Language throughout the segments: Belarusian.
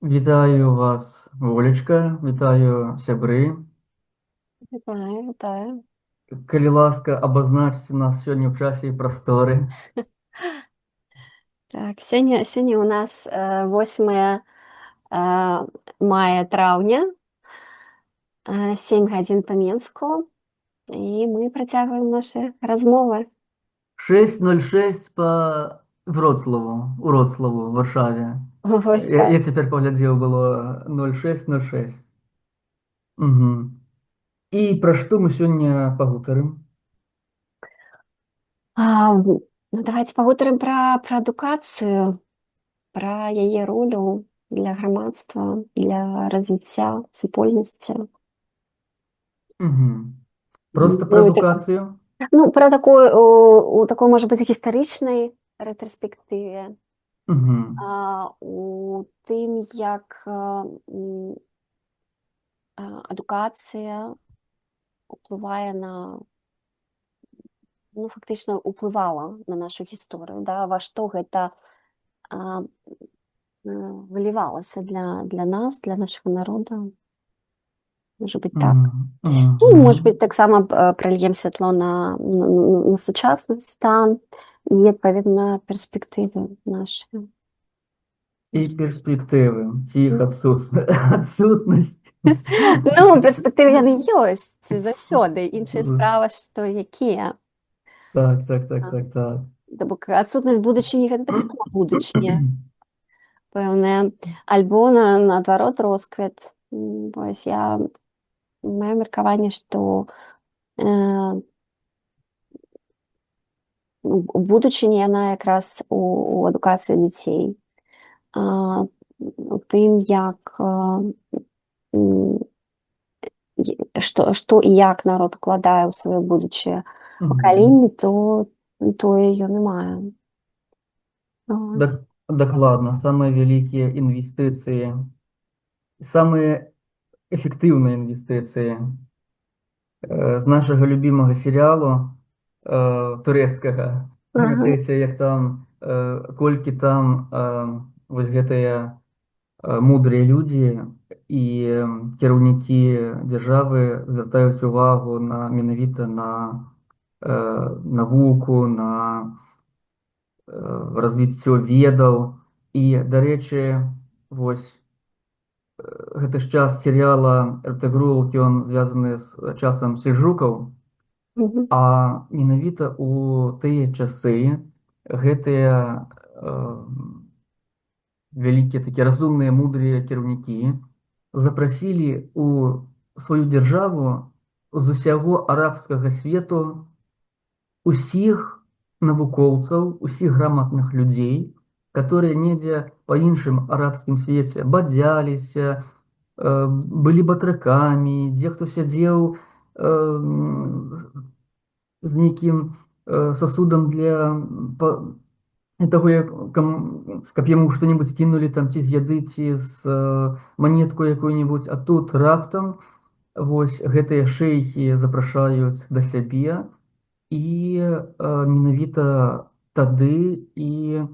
Вітаю вас, Олечка, вітаю сябры. Вітаю, вітаю. Калі ласка, абазначце нас сёння ў часе і прасторы. Так, сёння у нас 8 мая траўня, 7 гадзін па Мінску, і мы працягваем нашы размовы. 6:06 па Вроцлаву, Варшаве. Вось Я так. цяпер паглядзеў, было 06:06. Угу. І пра што мы сёння пагутарым? Ну, давайте пагутарым пра адукацыю, пра яе ролю для грамадства, для развіцця супольнасці. Угу. Проста пра Ну, і так, адукацыю? ну, пра такой, у такой, можа быць, гістарычнай рэтраспектыве. Угу. У тым, як адукацыя ўплывае фактычна ўплывала на нашу гісторыю, да, во што гэта а, вылівалася для нас, для нашага народа. Можа быць так. Ну, можа Угу. быць, таксама пральем святло на сучасны стан і, адпаведна, перспектывы нашы. І перспектывы, ці іх адсутнасць. Ну, перспектывы яны ёсць заўсёды. Іншая справа, што якія. Так, так, так, так, так. То бок адсутнасць будучыні гэта таксама будучыня пэўная, альбо наадварот росквіт. Вось маё меркаванне, што будучыня яна якраз у адукацыі дзяцей. У тым, як што і як народ укладае ў сваё будучае Мгм. пакаленне, тое ён і мае. Ось. Дакладна, самыя вялікія інвестыцыі, самыя эфектыўныя інвестыцыі з нашага любімага серыялу турэцкага. Ага. Памятаеце, як там колькі там вось гэтыя мудрыя людзі і кіраўнікі дзяржавы звяртаюць увагу менавіта на навуку, на развіццё ведаў. І, дарэчы, вось гэты ж час серыяла Эртэгрул, ён звязаны з часам сельджукаў, Мгм. а менавіта ў тыя часы гэтыя вялікія такія разумныя мудрыя кіраўнікі запрасілі ў сваю дзяржаву з усяго арабскага свету усіх навукоўцаў, усіх граматных людзей, которые недзе па іншым арабскім свеце бадзяліся, былі батракамі, дзе хто сядзеў з нейкім сасудам для таго, каб яму што-небудзь кінулі там ці з яды, ці з манетку якую-небудзь, а тут раптам вось гэтыя шэйхі запрашаюць да сябе, і менавіта тады і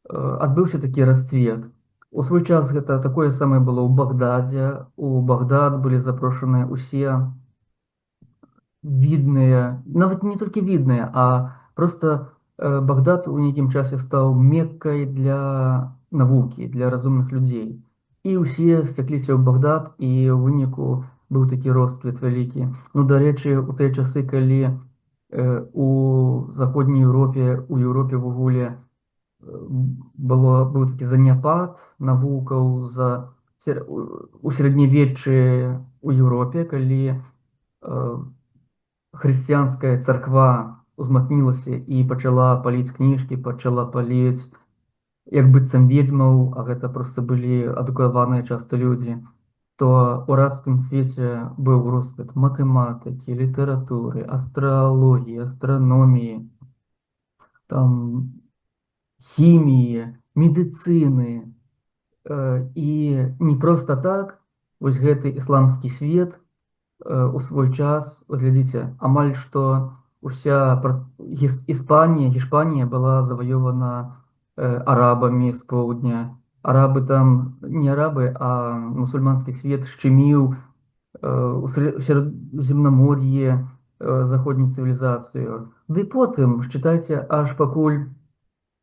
адбыўся такі расцвет. У свой час гэта такое самае было ў Багдадзе. У Багдад былі запрошаныя усе видныя, нават не толькі видныя, а просто Багдад у нейкім часе стаў меккай для навукі, для разумных людзей. І ўсе сцякліся ў Багдад, і ў выніку быў такі росквіт вялікі. Ну, дарэчы, у тыя часы, калі у заходняй Еўропе, у Еўропе в агуле быў такі заняпад навукаў у сярэднявеччы ў Еўропе, калі хрысціянская царква узмацнілася і пачала паліць кніжкі, пачала паліць як быццам ведзьмаў, а гэта проста былі адукаваныя часта людзі, то ў арабскім свеце быў росквіт матэматыкі, літаратуры, астраалогіі, астраноміі, там хіміі, медыцыны. І не проста так вось гэты ісламскі свет у свой час, глядзіце, амаль што уся Гішпанія была заваёвана арабамі з поўдня. арабы там, не арабы, а мусульманскі свет шчыміў у Сярэдземнамор'і заходняй цывілізацыю. Ды потым, чытайце, аж пакуль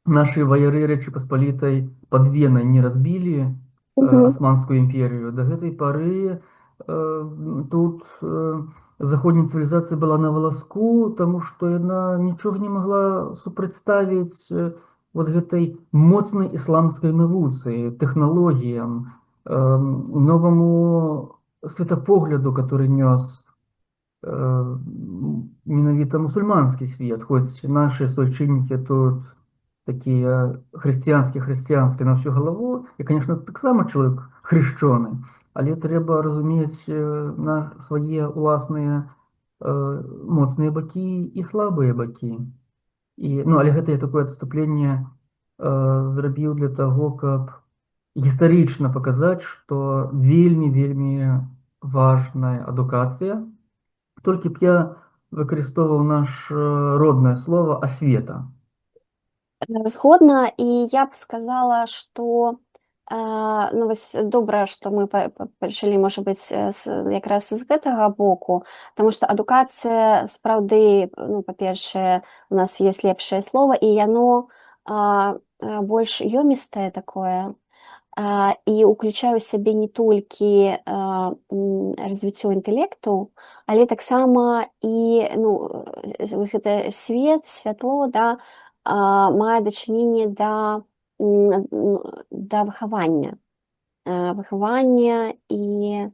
нашы ваяры Рэчы Паспалітай пад Венай не разбілі Мгм. Асманскую імперію. Да гэтай пары тут заходняя цывілізацыя была на валаску, таму што яна нічога не магла супрацьставіць вот гэтай моцнай ісламскай навуцы, тэхналогіям, новаму светапогляду, который нёс менавіта мусульманскі свет, хоць нашы суайчыннікі тут такія хрысціянскія на всю галаву, і, конечно, таксама чалавек хрышчоны, але трэба разумець на свае ўласныя моцныя бакі і слабыя бакі. І, ну, але гэта я такое адступленне зрабіў для таго, каб гістарычна паказаць, што вельмі важная адукацыя. Толькі б я выкарыстоўваў наш роднае слово асвета. Згодна, і я б сказала, што ну, вось добра, што мы пачалі, можа быць, якраз з гэтага боку, таму што адукацыя сапраўды, ну, па-першае, у нас ёсць лепшае слова, і яно больш ёмістае такое, і ўключае ў сябе не толькі развіццё інтэлекту, але таксама і, ну, вось гэта свет, святло, да, мае дачыненне да выхавання. Выхавання і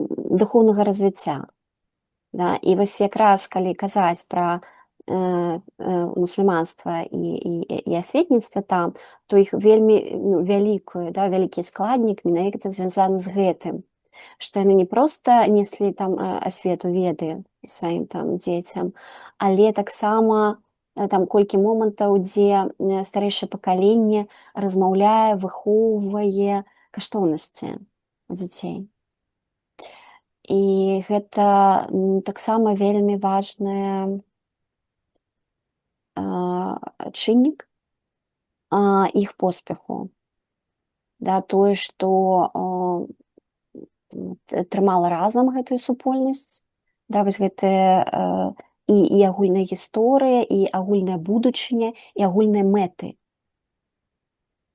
духоўнага развіцця. Да? І вось якраз калі казаць пра мусульманства і асветніцтва там, то іх вельмі вялікі складнік менавіта звязаны з гэтым, што яны не проста неслі там асвету веды сваім там дзецям, але таксама там колькі момантаў, дзе старэйшае пакаленне размаўляе, выхоўвае каштоўнасці дзяцей. І гэта таксама вельмі важная чыннік іх поспеху. Да, тое, што трымала разам гэтую супольнасць, да, вось гэтая і агульная гісторыя, і агульная будучыня, і агульныя мэты.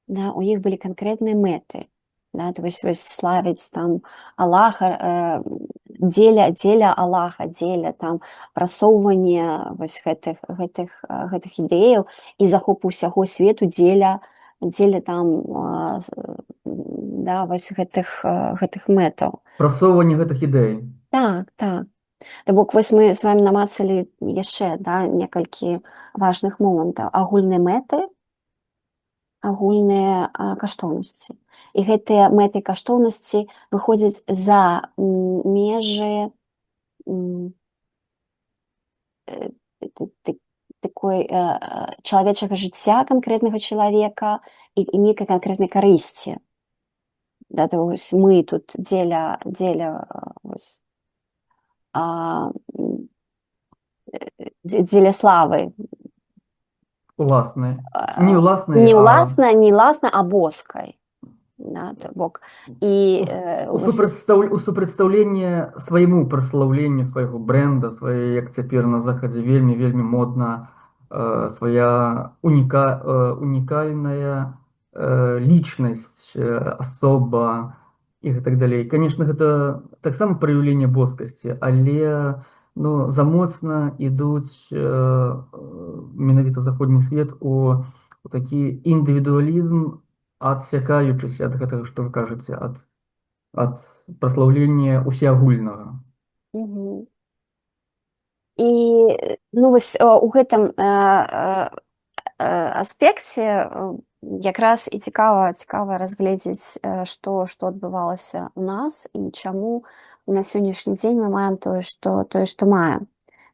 Да, у іх былі канкрэтныя мэты. Да, то вось славіць там Аллаха, дзеля Аллаха, дзеля там прасоўвання вось гэтых ідэяў і захопу ўсяго свету дзеля там да, вось гэтых мэтаў. Прасоўванне гэтых ідэй. Так. То бок вось мы з вами намацалі яшчэ, да, некалькі важных момантаў. Агульныя мэты, агульныя каштоўнасці. І гэтыя мэты і каштоўнасці выходзяць за межы такой чалавечага жыцця канкрэтнага чалавека і нейкай канкрэтнай карысці. Да, то вось мы тут дзеля вось дзеля славы. Уласнай. Не уласнай, не уласнай, а боскай. Да, то бок. І у супрацьстаўленні свайму праслаўленню свайго брэнда, свае, як цяпер на захадзе вельмі модна, свая унікальная лічнасць, асоба і так далей. Конечно, гэта таксама праяўленне боскасці, але ну, замоцна ідуць менавіта заходні свет у такі індывідуалізм, адсякаючыся ад гэтага, што вы кажаце, ад праслаўлення усеагульнага. І ну, вось у гэтым аспекце якраз і цікава разгледзець, што адбывалася ў нас і чаму на сённяшні дзень мы маем тое, што маем.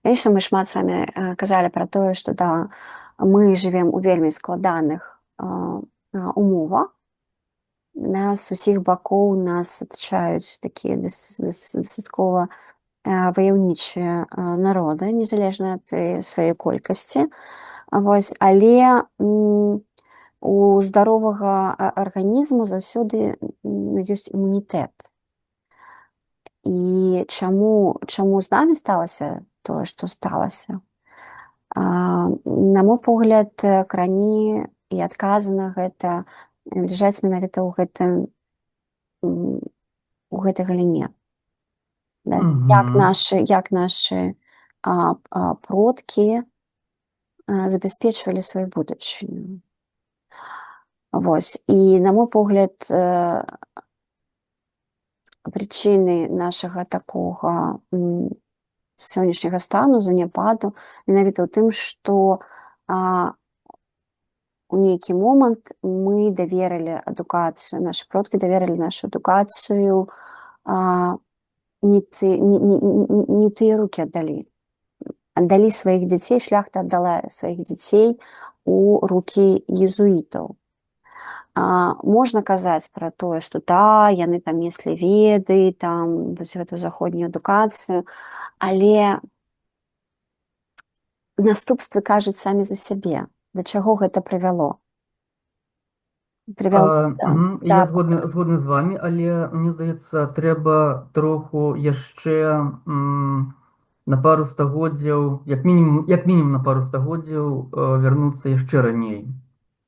Конечно, мы шмат з вами казалі пра тое, што да, мы жывем у вельмі складаных умовах. Нас з усіх бакоў нас атачаюць такія дастаткова ваяўнічыя народы, незалежна ад сваёй колькасці. Вось, але У здаровага арганізму заўсёды ёсць імунітэт. І чаму з намі сталася тое, што сталася? На мой погляд, карані і адказы на гэта ляжаць менавіта у гэтай галіне. Да? Мгм. Як нашы продкі забяспечвалі сваю будучыню. Вось. І, на мой погляд, прычыны нашага такога сённяшняга стану, заняпаду, менавіта ў тым, што у нейкі момант мы даверылі адукацыю, нашы продкі даверылі нашу адукацыю, не тыя рукі аддалі. Аддалі сваіх дзяцей, шляхта аддала сваіх дзяцей у рукі езуітаў. Можна казаць пра тое, што яны там неслі веды, там вось гэту заходнюю адукацыю, але наступствы кажуць самі за сябе. Да чаго гэта прывяло? Я згодны з вами, але мне здаецца, трэба троху яшчэ на пару стагоддзяў, як мінімум на пару стагоддзяў вярнуцца яшчэ раней.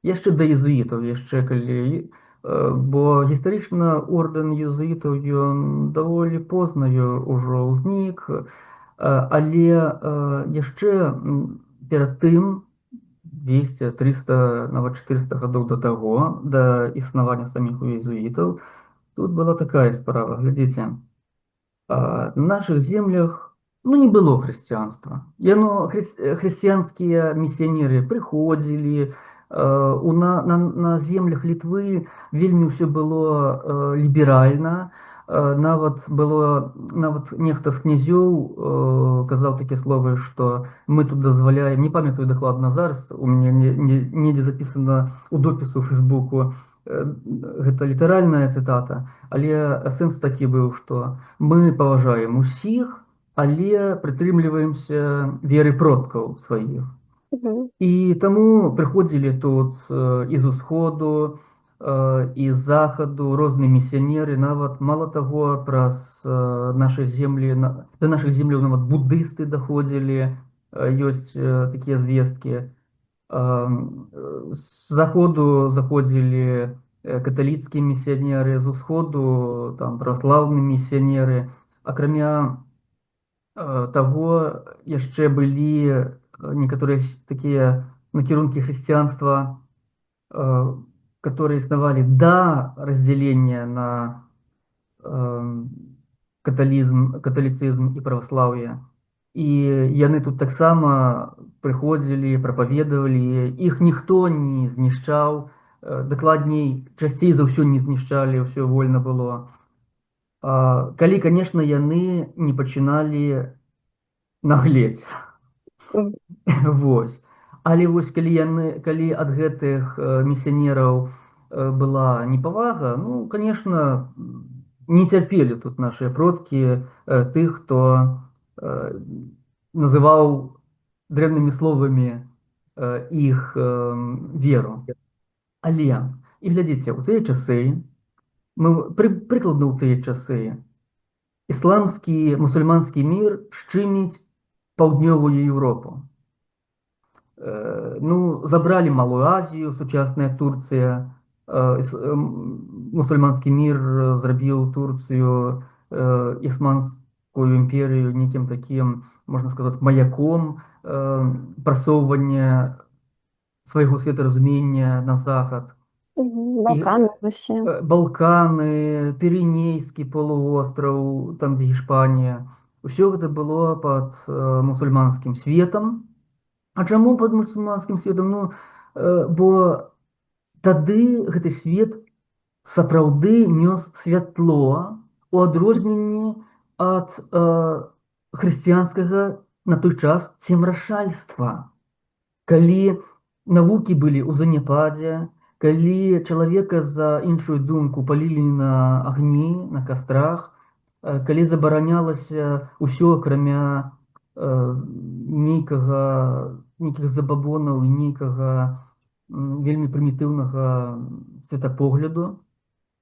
Яшчэ да езуітаў, яшчэ калі, бо гістарычна ордэн езуітаў ён даволі позна ўжо ўзнік, але яшчэ перад тым 200, 300, нават 400 гадоў да таго, да існавання саміх езуітаў, тут была такая справа, глядзіце, на нашых землях не было хрысціянства. Хрысціянскія місіянеры прыходзілі, на землях Літвы вельмі ўсё было ліберальна, нават нехта з князёў казаў такія словы, што мы тут дазваляем, не памятаю дакладна зараз, у мяне недзе запісана ў допісу ў Фейсбуку, гэта літаральная цытата, але сэнс такі быў, што мы паважаем усіх, але прытрымліваемся веры продкаў сваіх. І таму прыходзілі тут і з усходу, і з захаду розныя місіянеры, нават мала таго, праз нашы землі, да нашых земляў нават будысты даходзілі, ёсць такія звесткі. З заходу заходзілі каталіцкія місіянеры, з усходу там праваслаўныя місіянеры. Акрамя таго, яшчэ былі некаторыя такія накірункі хрысціянства, которые існавалі да разделения на каталіцызм і праваслаўе. І яны тут таксама прыходзілі, прапаведавалі, іх ніхто не знішчаў, дакладней, часцей за ўсё не знішчалі, ўсё вольна было. Калі, канешне, яны не пачыналі наглець. Вось. Але вось калі ад гэтых місіянераў была непавага, канешне, не цярпелі тут нашыя продкі тых, хто называў дрэннымі словамі іх веру. Але, і глядзіце, у тыя часы, прыкладна ў тыя часы, ісламскі, мусульманскі мір шчыміць паўднёвую Еўропу. Забралі Малую Азію, сучасная Турцыя, мусульманскі мір зрабіў Турцыю, Ісманскую імперію нейкім такім, можна сказаць, маяком прасоўвання свайго светаразумення на захад. Балканы, Піренейскі полуостраў, там дзе Іспанія, усё гэта было пад мусульманскім светам. А чаму пад мусульманскім светам? Бо тады гэты свет сапраўды нёс святло у адрозненні ад хрысціянскага на той час цемрашальства. Калі навукі былі ў заняпадзе, калі чалавека за іншую думку палілі на агні, на кастрах, калі забаранялася ўсё, акрамя нейкіх забабонаў і нейкага вельмі прымітыўнага светапогляду.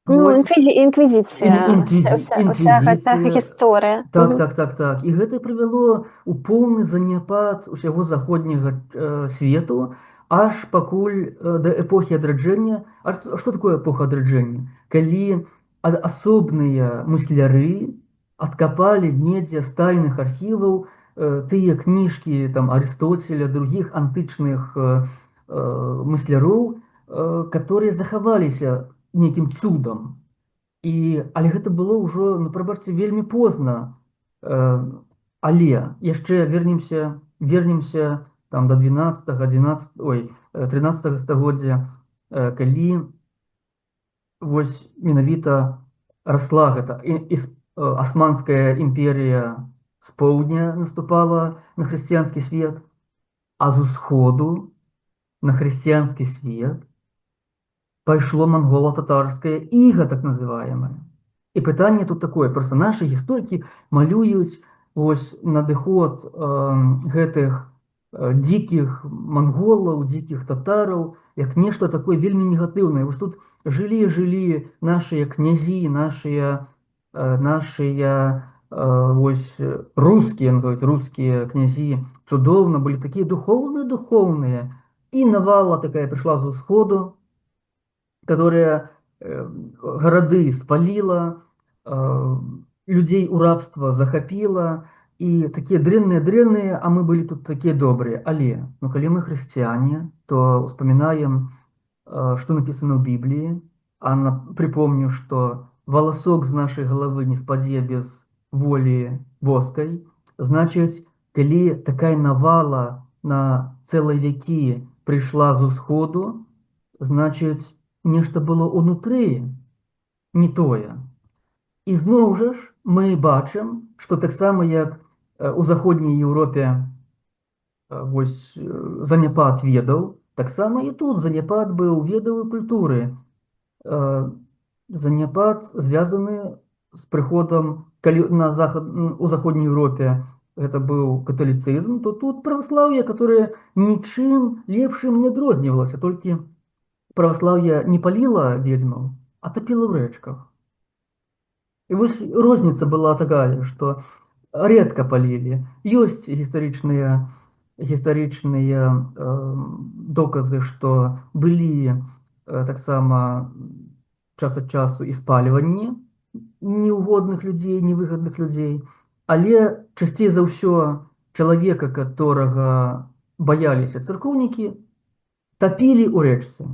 Ну, Вось. інквізіцыя, уся гэта Інквізіцыя. гісторыя. Так, так, так, так. І гэта прывяло ў поўны заняпад усяго заходняга свету, аж пакуль да эпохі адраджэння. А што такое эпоха адраджэння? Калі асобныя мысляры адкапалі недзе з тайных архіваў тыя кніжкі там Арыстоцеля, другіх антычных мысляроў, которые захаваліся нейкім цудам. Але гэта было ўжо, ну, прабачце, вельмі позна. Але яшчэ вернемся там до 13 стагоддзя, калі вось менавіта расла гэта Османская імперія з поўдня наступала на хрысціянскі свет, а з усходу на хрысціянскі свет пайшло монголо-татарское иго, так называемое. І пытанне тут такое, просто наши гісторыкі малююць вось надыход гэтых дзікіх монголаў, дзікіх татараў, як нешта такое вельмі негатыўнае. Вось тут жылі нашыя князі, нашыя вось рускія, называюць, рускія князі, цудоўна, былі такія духоўныя, і навала такая прыйшла з усходу, которая городы спалила, людей у рабства захапила, и такие дрэнныя, а мы были тут такие добрые. Але, ну, калі мы христиане, то вспоминаем, что написано в Библии, припомню, что волосок з нашей головы не спадзе без воли боской. Значит, калі такая навала на целые веки пришла з усходу, значит, нешта было унутры не тое. І зноў жа ж мы бачым, што таксама як у заходняй Еўропе вось заняпад ведаў, таксама і тут заняпад быў ведаў і культуры. Заняпад звязаны з прыходам, калі у заходняй Еўропе гэта быў каталіцызм, то тут праваслаўе, которое нічым лепшым не адрознівалася, толькі православие не палило ведьмов, а топило в речках. И вот розница была такая, что редко полили. Есть историчные доказы, что были так само час от часу и спаливания неугодных людей, невыгодных людей. Але часцей за ўсё человека, которого боялись церковники, топили у рэчцы.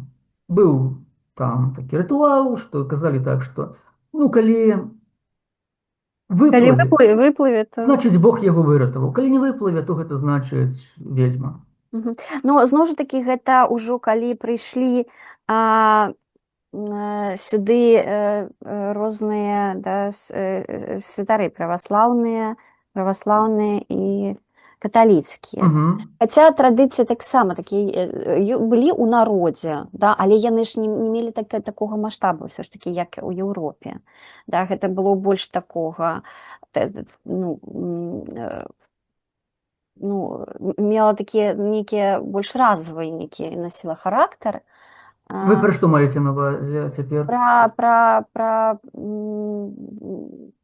Быў там такі рытуал, што казалі так, што ну, калі выплыве, то... значыць, Бог яго выратаваў. Калі не выплыве, то гэта значыць ведьма. Ну, зноў жа такі, гэта ўжо калі прыйшлі сюды розныя, да, святары праваслаўныя і каталіцкія. Хаця традыцыі таксама такія былі ў народзе, да, але яны ж не мелі такога маштабу ўсё ж такі, як у Еўропе. Да, гэта было больш такога, мела такія нейкія больш разовыя, нейкія насіла характар. Вы пра што маеце на ўвазе цяпер? Пра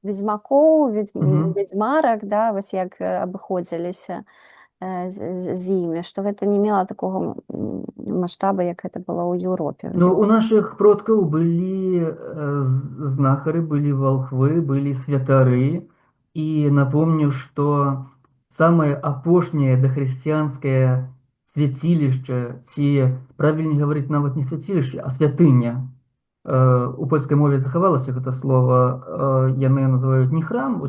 ведзьмакоў, ведзьмарак, да, вось як абыходзіліся з імі, што гэта не мела такога маштаба, як гэта было ў Еўропе. Ну, у нашых продкаў былі знахары, былі валхвы, былі святары, і напомню, што самае апошняе дахрысціянскае свяцілішча, ці правільней гаварыць нават не свяцілішча, а святыня. У польскай мове захавалася гэта слова, яны называюць не храм,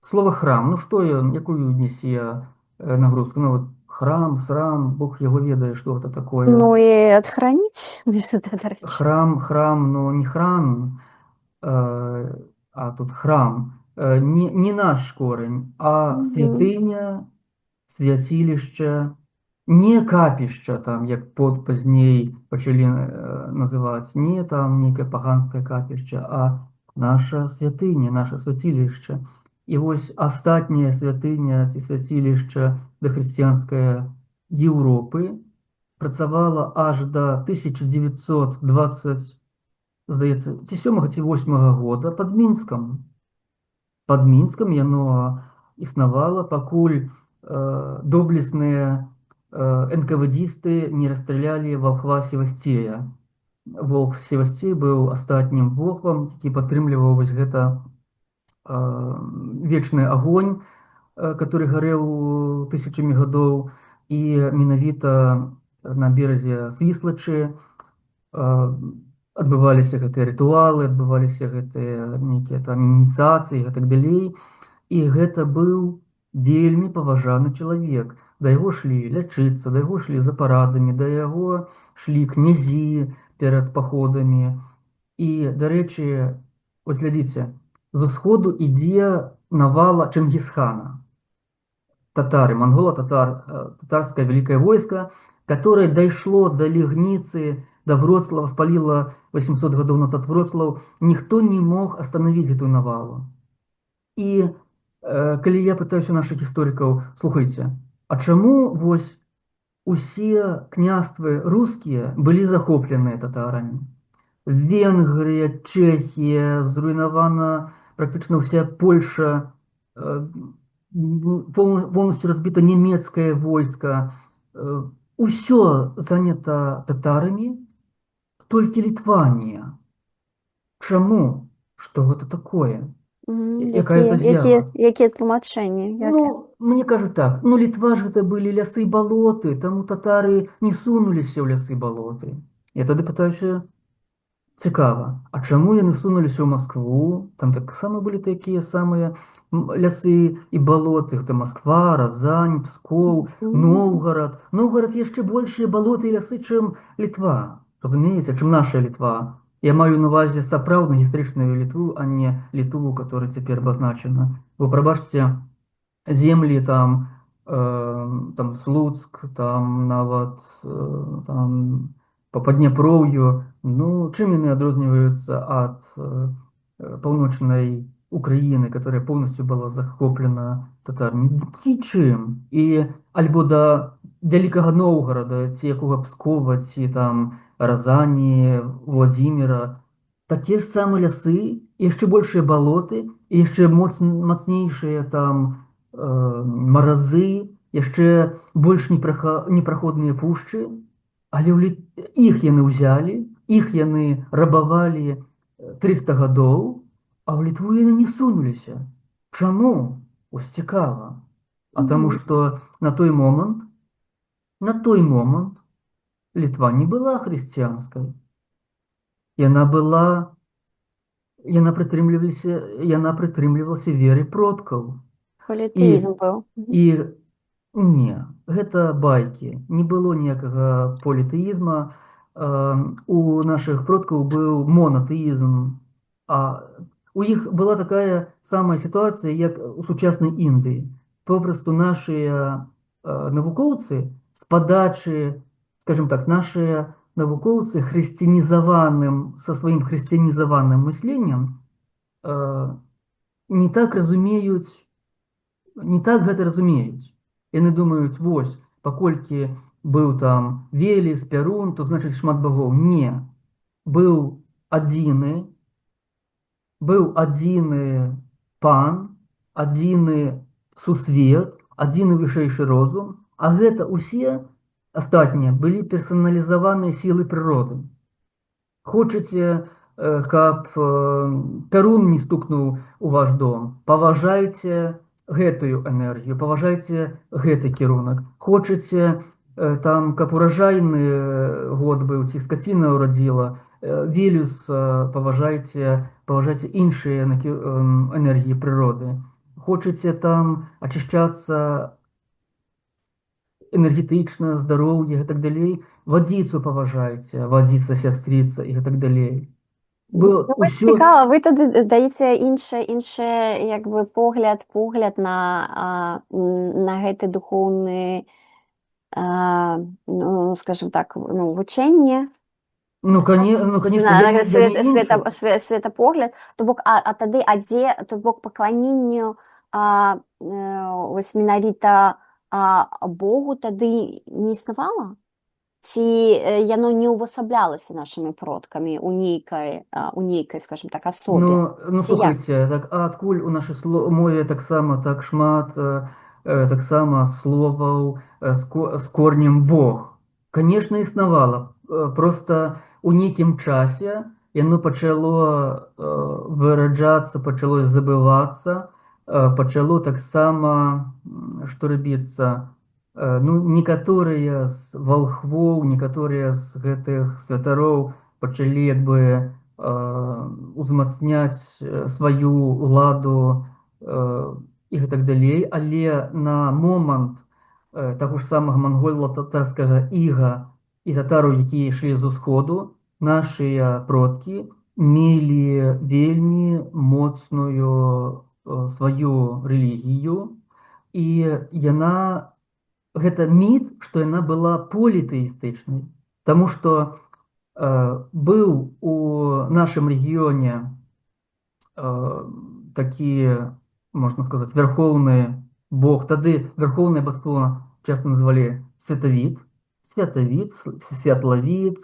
слово храм, ну што ён, якую несе нагрузку, ну вот храм, срам, Бог его ведает, что это такое. Ну и отхранить. Храм, но не храм, а тут храм. Не наш корень, а святыня, святилище, не капішча, там, як пазней пачалі называць, не там нейкае паганскае капішча, а наша святыня, наше святилище. І вось астатняя святыня ці свяцілішча дахрысціянская Еўропы працавала аж до 1920, здаецца, ці 7 ці 8 года пад Мінскам. Пад Мінскам яно існавала, пакуль доблесныя НКВДисты не расстралялі валхва Севасцея. Волх Севасцей быў астатнім волхвам, які падтрымліваў вось гэта вечны агонь, который гарэў тысячамі гадоў, і менавіта на беразе Свіслачы адбываліся гэтыя рытуалы, адбываліся гэтыя нейкія там ініцыяцыі і гэтак далей. І гэта быў вельмі паважаны чалавек. Да яго шлі лячыцца, да яго шлі за парадамі, да яго шлі князі перад паходамі. І, дарэчы, вось глядзіце, з усходу ідзе навала Чынгісхана. Татары, татарское великое войско, которое дошло до Лигницы, до Вроцлава, спалило 800 годов назад Вроцлав, никто не мог остановить эту навалу. И калі я пытаюсь у наших историков, слухайте, а чему вось усе княствы русские были захоплены татарами? Венгрия, Чехия, зруйнована практически вся Польша, полностью разбито немецкое войско. Усё занято татарами, только Литвания. Чему? Что это такое? Якая-то з'ява. Які тлумачэнні? Ну, мне кажуть так, ну Литва ж это были лясы и болоты, тому татары не сунулись в лясы и болоты. Я тогда пытаюся, цікаво, а чому яны сунуліся ў Москву? Там таксама былі такія самыя лясы і балоты, гэта Москва, Разань, Пскоў, Новгород. Новгород яшчэ большыя балоты і лясы, чым Літва. Разумееце, чым наша Літва. Я маю на увазе сапраўдную гістарычную Літву, а не Літву, которая цяпер абазначана. Вы прабачце, землі там, там Слуцк, там нават там по Падняпроўю, ну, чым яны адрозніваюцца ад паўночнай Украіны, которая полностью была захоплена татарамі? Нічым. І альбо да Вялікага Новгорада, ці якога Пскова, ці там Разані, Владимира, такія ж самыя лясы, яшчэ большыя балоты, і яшчэ мацнейшыя там маразы, яшчэ больш непраходныя пушчы, але іх яны ўзялі, іх яны рабавалі 300 гадоў, а ў Літву яны не сунуліся. Чаму? Ось цікава. А таму што на той момант Літва не была хрысціянскай. Яна прытрымлівалася веры продкаў. Політэізм быў. І не, гэта байкі. Не было ніякага політэізма. У наших продкаў быў монотэізм. А у іх была такая самая сітуацыя, як у сучаснай Індыі. Попросту нашыя навукоўцы з падачы, скажем так, нашыя навукоўцы са сваім хрысціянізаваным мысленнем не так гэта разумеюць. Яны думаюць, вось, паколькі быў там Велес, Пярун, то значыць шмат багоў. Не. Быў адзіны пан, адзіны сусвет, адзіны вышэйшы розум, а гэта усе астатнія былі персаналізаваныя сілы прыроды. Хочаце, каб Пярун не стукнуў у ваш дом, паважайце гэтую энергію, паважайце гэты кірунак. Хочаце, там, каб уражайны год быў, ці скаціна ўрадзіла, Велес паважайце іншыя энергіі прыроды. Хочаце там ачышчацца энергетычна, здароўе і так далей, вадзіцу паважайце, вадзіца сястрыца і так далей. Цікава, ви туди даєте інший якби погляд на гэты духовний, ну, скажімо так, ну, вчення. Ну, конечно, світопогляд. Тобто, а тоді, тобто, поклонінню ось менавіта Богу тоді не існувало? ці яно не ўвасаблялася нашымі продкамі у нейкай, скажем так, асобе? Ну Ці як? слухайте, так, а адкуль у нашай мове таксама так шмат таксама словаў з корнем Бог? Конечно, існавала. Просто у нейкім часе яно пачало выраджацца, пачало забывацца, пачало таксама, што рабіцца, ну, некаторыя з валхвоў, некаторыя з гэтых святароў пачалі як бы узмацняць сваю ўладу і гэтак далей, але на момант таго ж самага монгольно-татарскага іга і татараў, якія ішлі з усходу, нашыя продкі мелі вельмі моцную сваю рэлігію, і яна, гэта міт, што яна была політэістычнай, таму што быў у нашым рэгіёне такі, можна сказаць, верхоўны бог. Тады верхоўнае божество часто назвалі Святавід, Святлавід,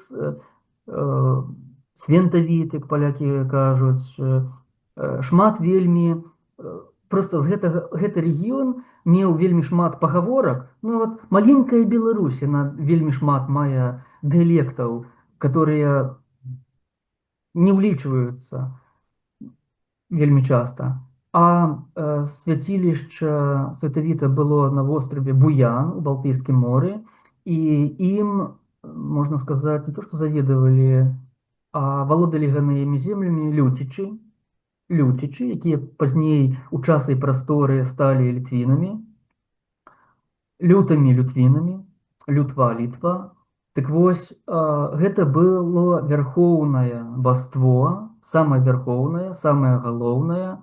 Свентавід, як палякі кажуць. Шмат вельмі, просто гэты рэгіён меў вельмі шмат пагаворак. Ну вот маленькая Беларусь, яна вельмі шмат мае дыялектаў, которые не ўлічваюцца вельмі часта. А свяцілішча Святавіта было на востраве Буян у Балтыйскім моры, і ім, можна сказаць, не то што заведавалі, а валодалі ганымі землямі люцічы, якія пазней у часы і прасторы сталі літвінамі, лютвінамі, Літва. Так вось, гэта было вярхоўнае божество, самае вярхоўнае, самае галоўнае.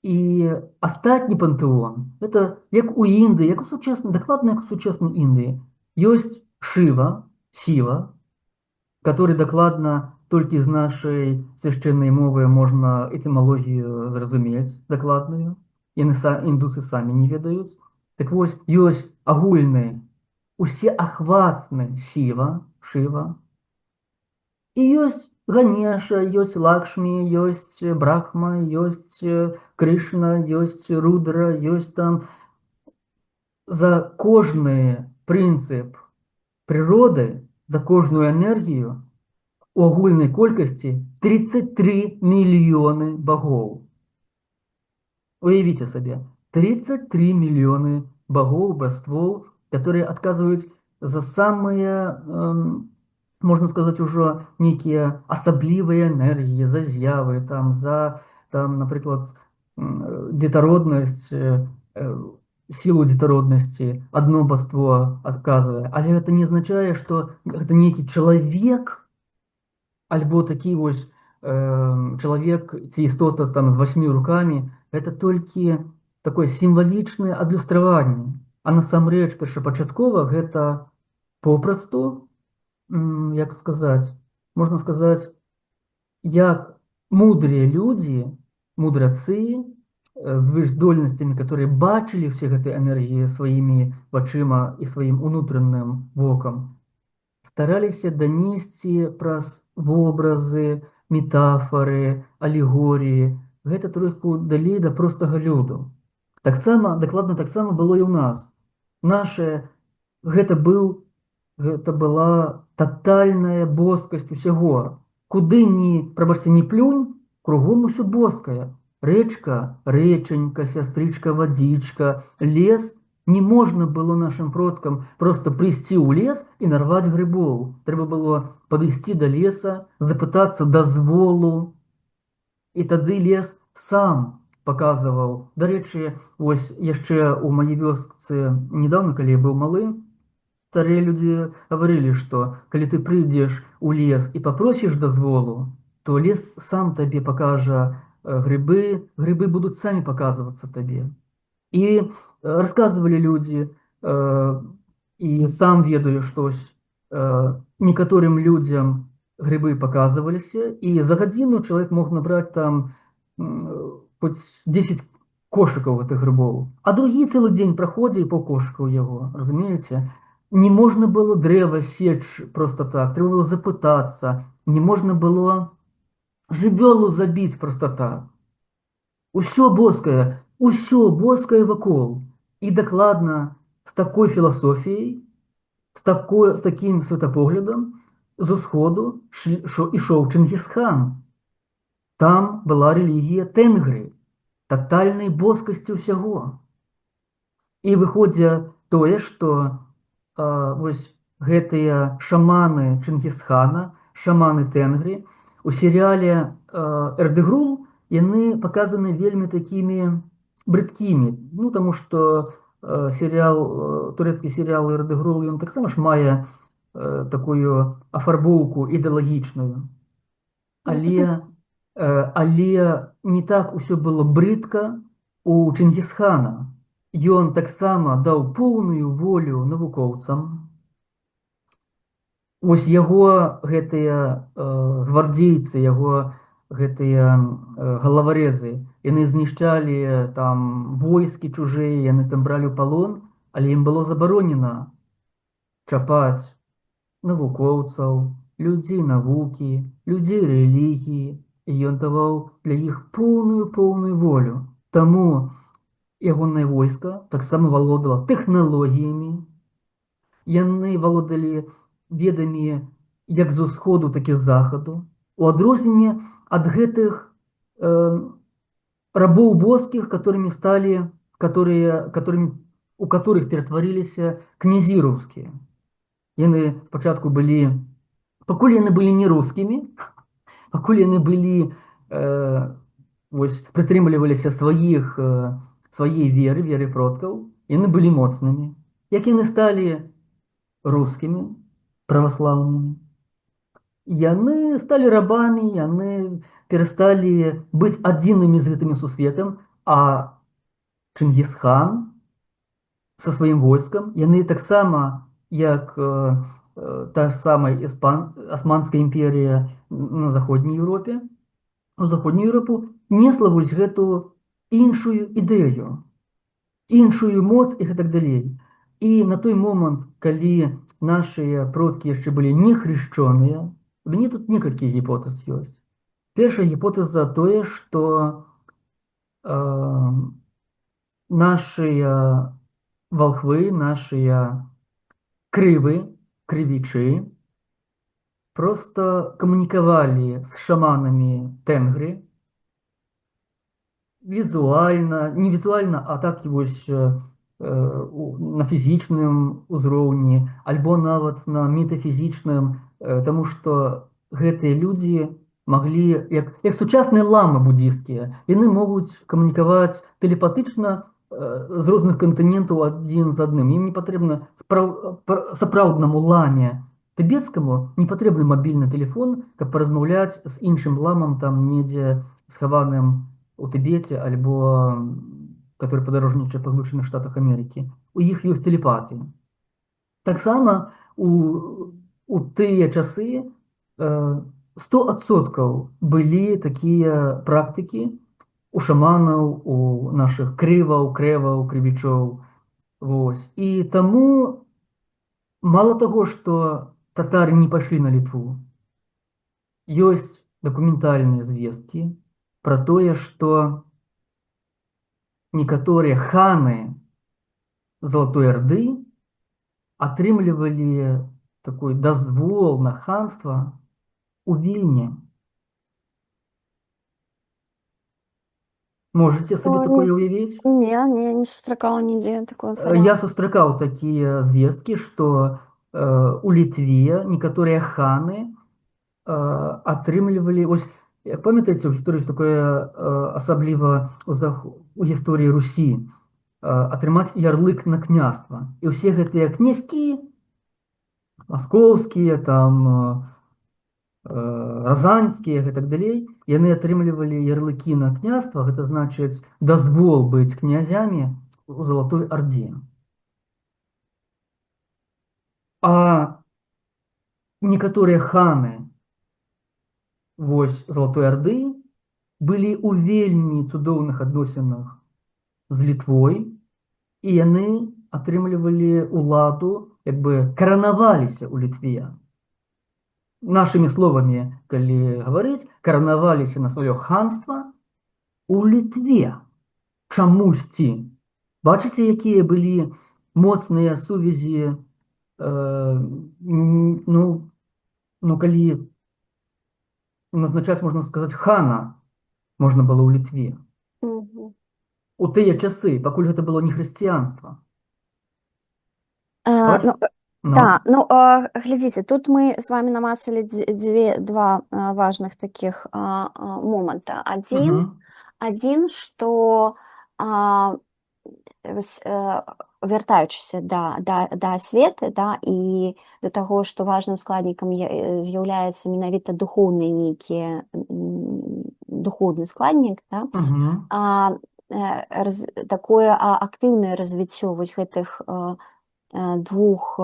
І астатні пантэон, это як у Індыі, як у сучаснай, дакладна як у сучаснай Індыі. Ёсць Сіва, который дакладна толькі з нашай свяшчэннай мовы можна этымалогію зразумець дакладную. Індусы самі не ведаюць. Так вось, ёсць агульны, усеахватны Шыва, і ёсць Ганеша, ёсць Лакшмі, ёсць Брахма, ёсць Кришна, ёсць Рудра, ёсць там. За кожны прынцып прыроды, за кожную энергію у агульнай колькасці 33 мільёны багоў. Уявіце сабе, 33 мільёны багоў, божествоў, которые отказываюць за самыя, можна сказаць, ужо нейкія асаблівыя энергіі, за з'явы, за, напрыклад, дзетароднасць, сілу дзетароднасці адно божество адказвае. Але гэта не азначае, што гэта нейкі чалавек, альбо такі вось чалавек ці істота з 8 рукамі. Гэта толькі такое сімвалічнае адлюстраванне. А насамрэч першапачаткова гэта попросту, як сказаць, можна сказаць, як мудрыя людзі, мудрацы, звышздольнасцямі, которые бачылі ўсе гэтыя энергіі сваімі вачыма і сваім унутраным вокам, стараліся данесці праз вобразы, метафоры, алегорыі, гэта троху далей да простага люду. Дакладна таксама было і ў нас. Гэта была тотальная боскасць усяго. Куды не плюнь, кругом усё боскае. Рэчка, рэчанька, сястрычка, вадзічка, лес. Не можна было нашим продкам просто прыйсці ў лес і нарваць грыбоў. Трэба было падысці да леса, запытацца дазволу, і тады лес сам паказваў. Дарэчы, вось яшчэ у маёй вёсцы недавно, калі я быў малы, старыя людзі гаварылі, што калі ты прыйдзеш у лес і папросіш дазволу, то лес сам табе пакажа грыбы будуць самі паказвацца табе. І расказвалі людзі, і сам ведаю, што некаторым людзям грыбы паказваліся, і за гадзіну чалавек мог набраць там хоць 10 кошыкаў гэтых грыбоў. А другі цэлы дзень праходзіў па кошыкаў яго, разумееце? Не можна было дрэва сечь просто так, трэба было запытацца, не можна было жывёлу забіць просто так. Усё боскае вакол. І дакладна з такой філасофіяй, з такім светапоглядам з усходу ішоў Чынгісхан. Там была рэлігія Тэнгры, татальнай боскасці ўсяго. І выходзіць тое, што вось гэтыя шаманы Чынгісхана, шаманы Тэнгры, у серыяле Эрдэгрул яны паказаны вельмі такімі брыдкімі. Ну, таму што турэцкі серыял Эрдэгрул, ён таксама ж мае такую афарбоўку ідэалагічную. Але, але не так усё было брыдка у Чынгісхана. Ён таксама даў поўную волю навукоўцам. Вось яго гэтыя гвардзейцы, яго гэтыя галаварэзы, яны знішчалі там войскі чужыя, яны там бралі ў палон, але ім было забаронена чапаць навукоўцаў, людзей навукі, людзей рэлігіі, і ён даваў для іх поўную волю. Таму ягонае войска таксама валодала тэхналогіямі, яны валодалі ведамі як з усходу, так і з захаду. У адрозненне ад гэтых рабоў боскіх, у которых ператварыліся князі рускія. Яны спачатку былі, пакуль яны былі не рускімі, пакуль яны былі прытрымліваліся сваей веры продкаў, яны былі моцнымі. Як яны сталі рускімі, праваслаўнымі, яны сталі рабамі, яны перасталі быць адзінымі з гэтым сусветам, а Чынгісхан са сваім войскам, яны таксама, як та ж самая Османская імперія на Заходняй Еўропе, у Заходнюю Еўропу несла вось гэту іншую ідэю, іншую моц і гэтак далей. І на той момант, калі нашыя продкі яшчэ былі не хрышчоныя, у мяне тут некалькі гіпотэз ёсць. Першая гіпотэза тое, што нашыя валхвы, нашыя крывічы просто камунікавалі з шаманамі Тэнгры візуальна, не візуальна, а так і вось на фізічным узроўні, альбо нават на метафізічным, таму што гэтыя людзі маглі, як сучасныя ламы буддійскія, яны могуць камунікаваць тэлепатычна з розных кантынентаў адзін з адным. Ім не патрэбна сапраўднаму ламе тыбецкаму, не патрэбны мабільны тэлефон, каб паразмаўляць з іншым ламам там недзе схаваным у Тыбеце, альбо который падарожнічае па Злучаных Штатах Амерыкі. У іх ёсць тэлепаты. Таксама у тыя часы 100% былі такія практыкі у шаманаў, у нашых крывічоў. Вось. І таму мало таго, што татары не пайшлі на Літву, ёсць дакументальныя звесткі пра тое, што некаторыя ханы Залатой Арды атрымлівалі такой дазвол на ханства у Вільні. Можете сабе такое ўявіць? Не сустракала нідзе такой інфармацыі. Я сустракаў такія звесткі, што у Літве некаторыя ханы атрымлівалі, ось, як памятаеце, у гісторыі такое асабліва у гісторыі Русі, атрымаць ярлык на княства. І ўсе гэтыя князькі, маскоўскія, там, разанскія, гэтак далей, яны атрымлівалі ярлыкі на княства, гэта значыць дазвол быць князямі у Залатой Ардзе. А некаторыя ханы вось Залатой Арды былі ў вельмі цудоўных адносінах з Літвой, і яны атрымлівалі ўладу як бы каранаваліся ў Літве. Нашымі словамі, калі гаварыць, каранаваліся на сваё ханства у Літве. Чамусьці. Бачыце, якія былі моцныя сувязі, ну, калі назначаць, можна сказаць, хана можна было ў Літве. Мгм. У тыя часы, пакуль гэта было не хрысціянства. Э, Бач? ну, Ну, глядзіце, тут мы з вами намацалі два важных такіх моманта. угу. Адзін, што вяртаючыся да асветы, да, і да таго, што важным складнікам з'яўляецца менавіта духоўны нейкі духоўны складнік, да, Угу. такое актыўнае развіццё вось гэтых двух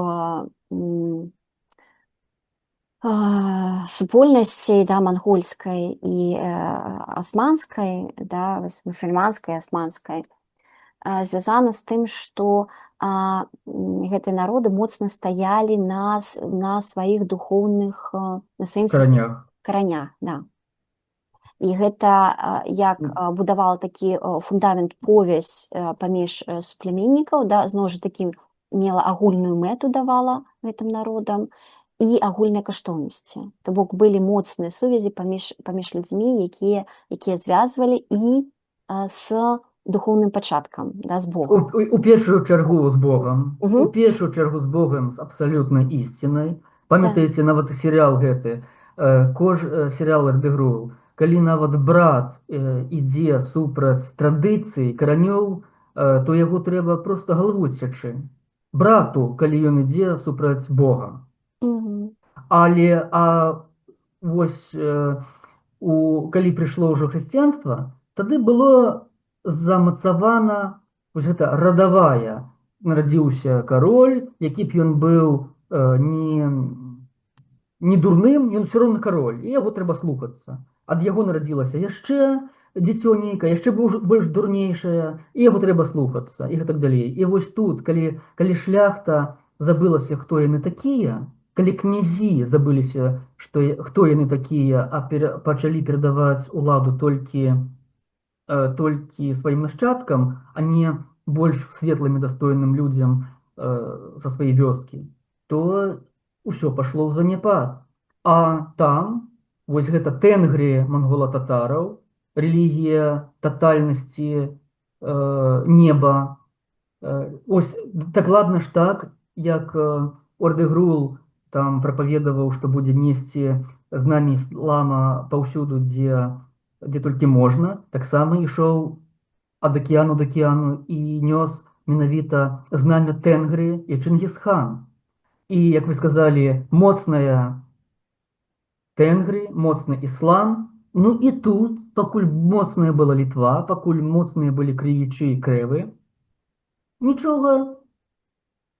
супольнасцей, да, мангольскай і асманскай, да, мусульманскай, асманскай, звязана з тым, што гэтыя народы моцна стаялі на сваіх духоўных, на сваім Каранях. каранях, да. І гэта як будавала такі фундамент повязь паміж супляменнікаў, да, зноў жа такі мела агульную мэту, давала гэтым народам, і агульныя каштоўнасці. То бок былі моцныя сувязі паміж людзьмі, якія звязвалі і з духоўным пачаткам, да, з Богам. У першую чаргу з Богам. Мгм. У першую чаргу з Богам, з абсалютнай ісцінай. Памятаеце, нават серыял гэты, серыял Эрдэгрул, калі нават брат ідзе супраць традыцый, каранёў, то яго трэба проста галаву адсячы. Брату, калі ён ідзе супраць Бога. Мгм. Але вось калі прыйшло ўжо хрысціянства, тады было замацавана вось гэта радавая. Нарадзіўся кароль, які б ён быў не дурным, ён все роўна кароль, і яго трэба слухацца. Ад яго нарадзілася яшчэ дзіцёнейка, яшчэ больш дурнейшая, і яго трэба слухацца, і гэтак далей. І вось тут, калі шляхта забылася, хто яны такія, калі князі забыліся, хто яны такія, а пачалі перадаваць уладу толькі сваім нашчадкам, а не больш светлым і дастойным людзям са сваёй вёскі, то ўсё пайшло ў заняпад. А там вось гэта тэнгрі мангола-татараў, рэлігія татальнасці неба. Ось дакладна ж так, як Ордэгрул там прапаведаваў, што будзе несці знамя іслама паўсюду, дзе толькі можна, таксама ішоў ад акіяну да акіяну і нёс менавіта знамя Тэнгры і Чынгісхан. І, як вы сказалі, моцная Тэнгры, моцны іслам. Ну і тут, пакуль моцная была Літва, пакуль моцныя былі крывічы і крэвы, нічога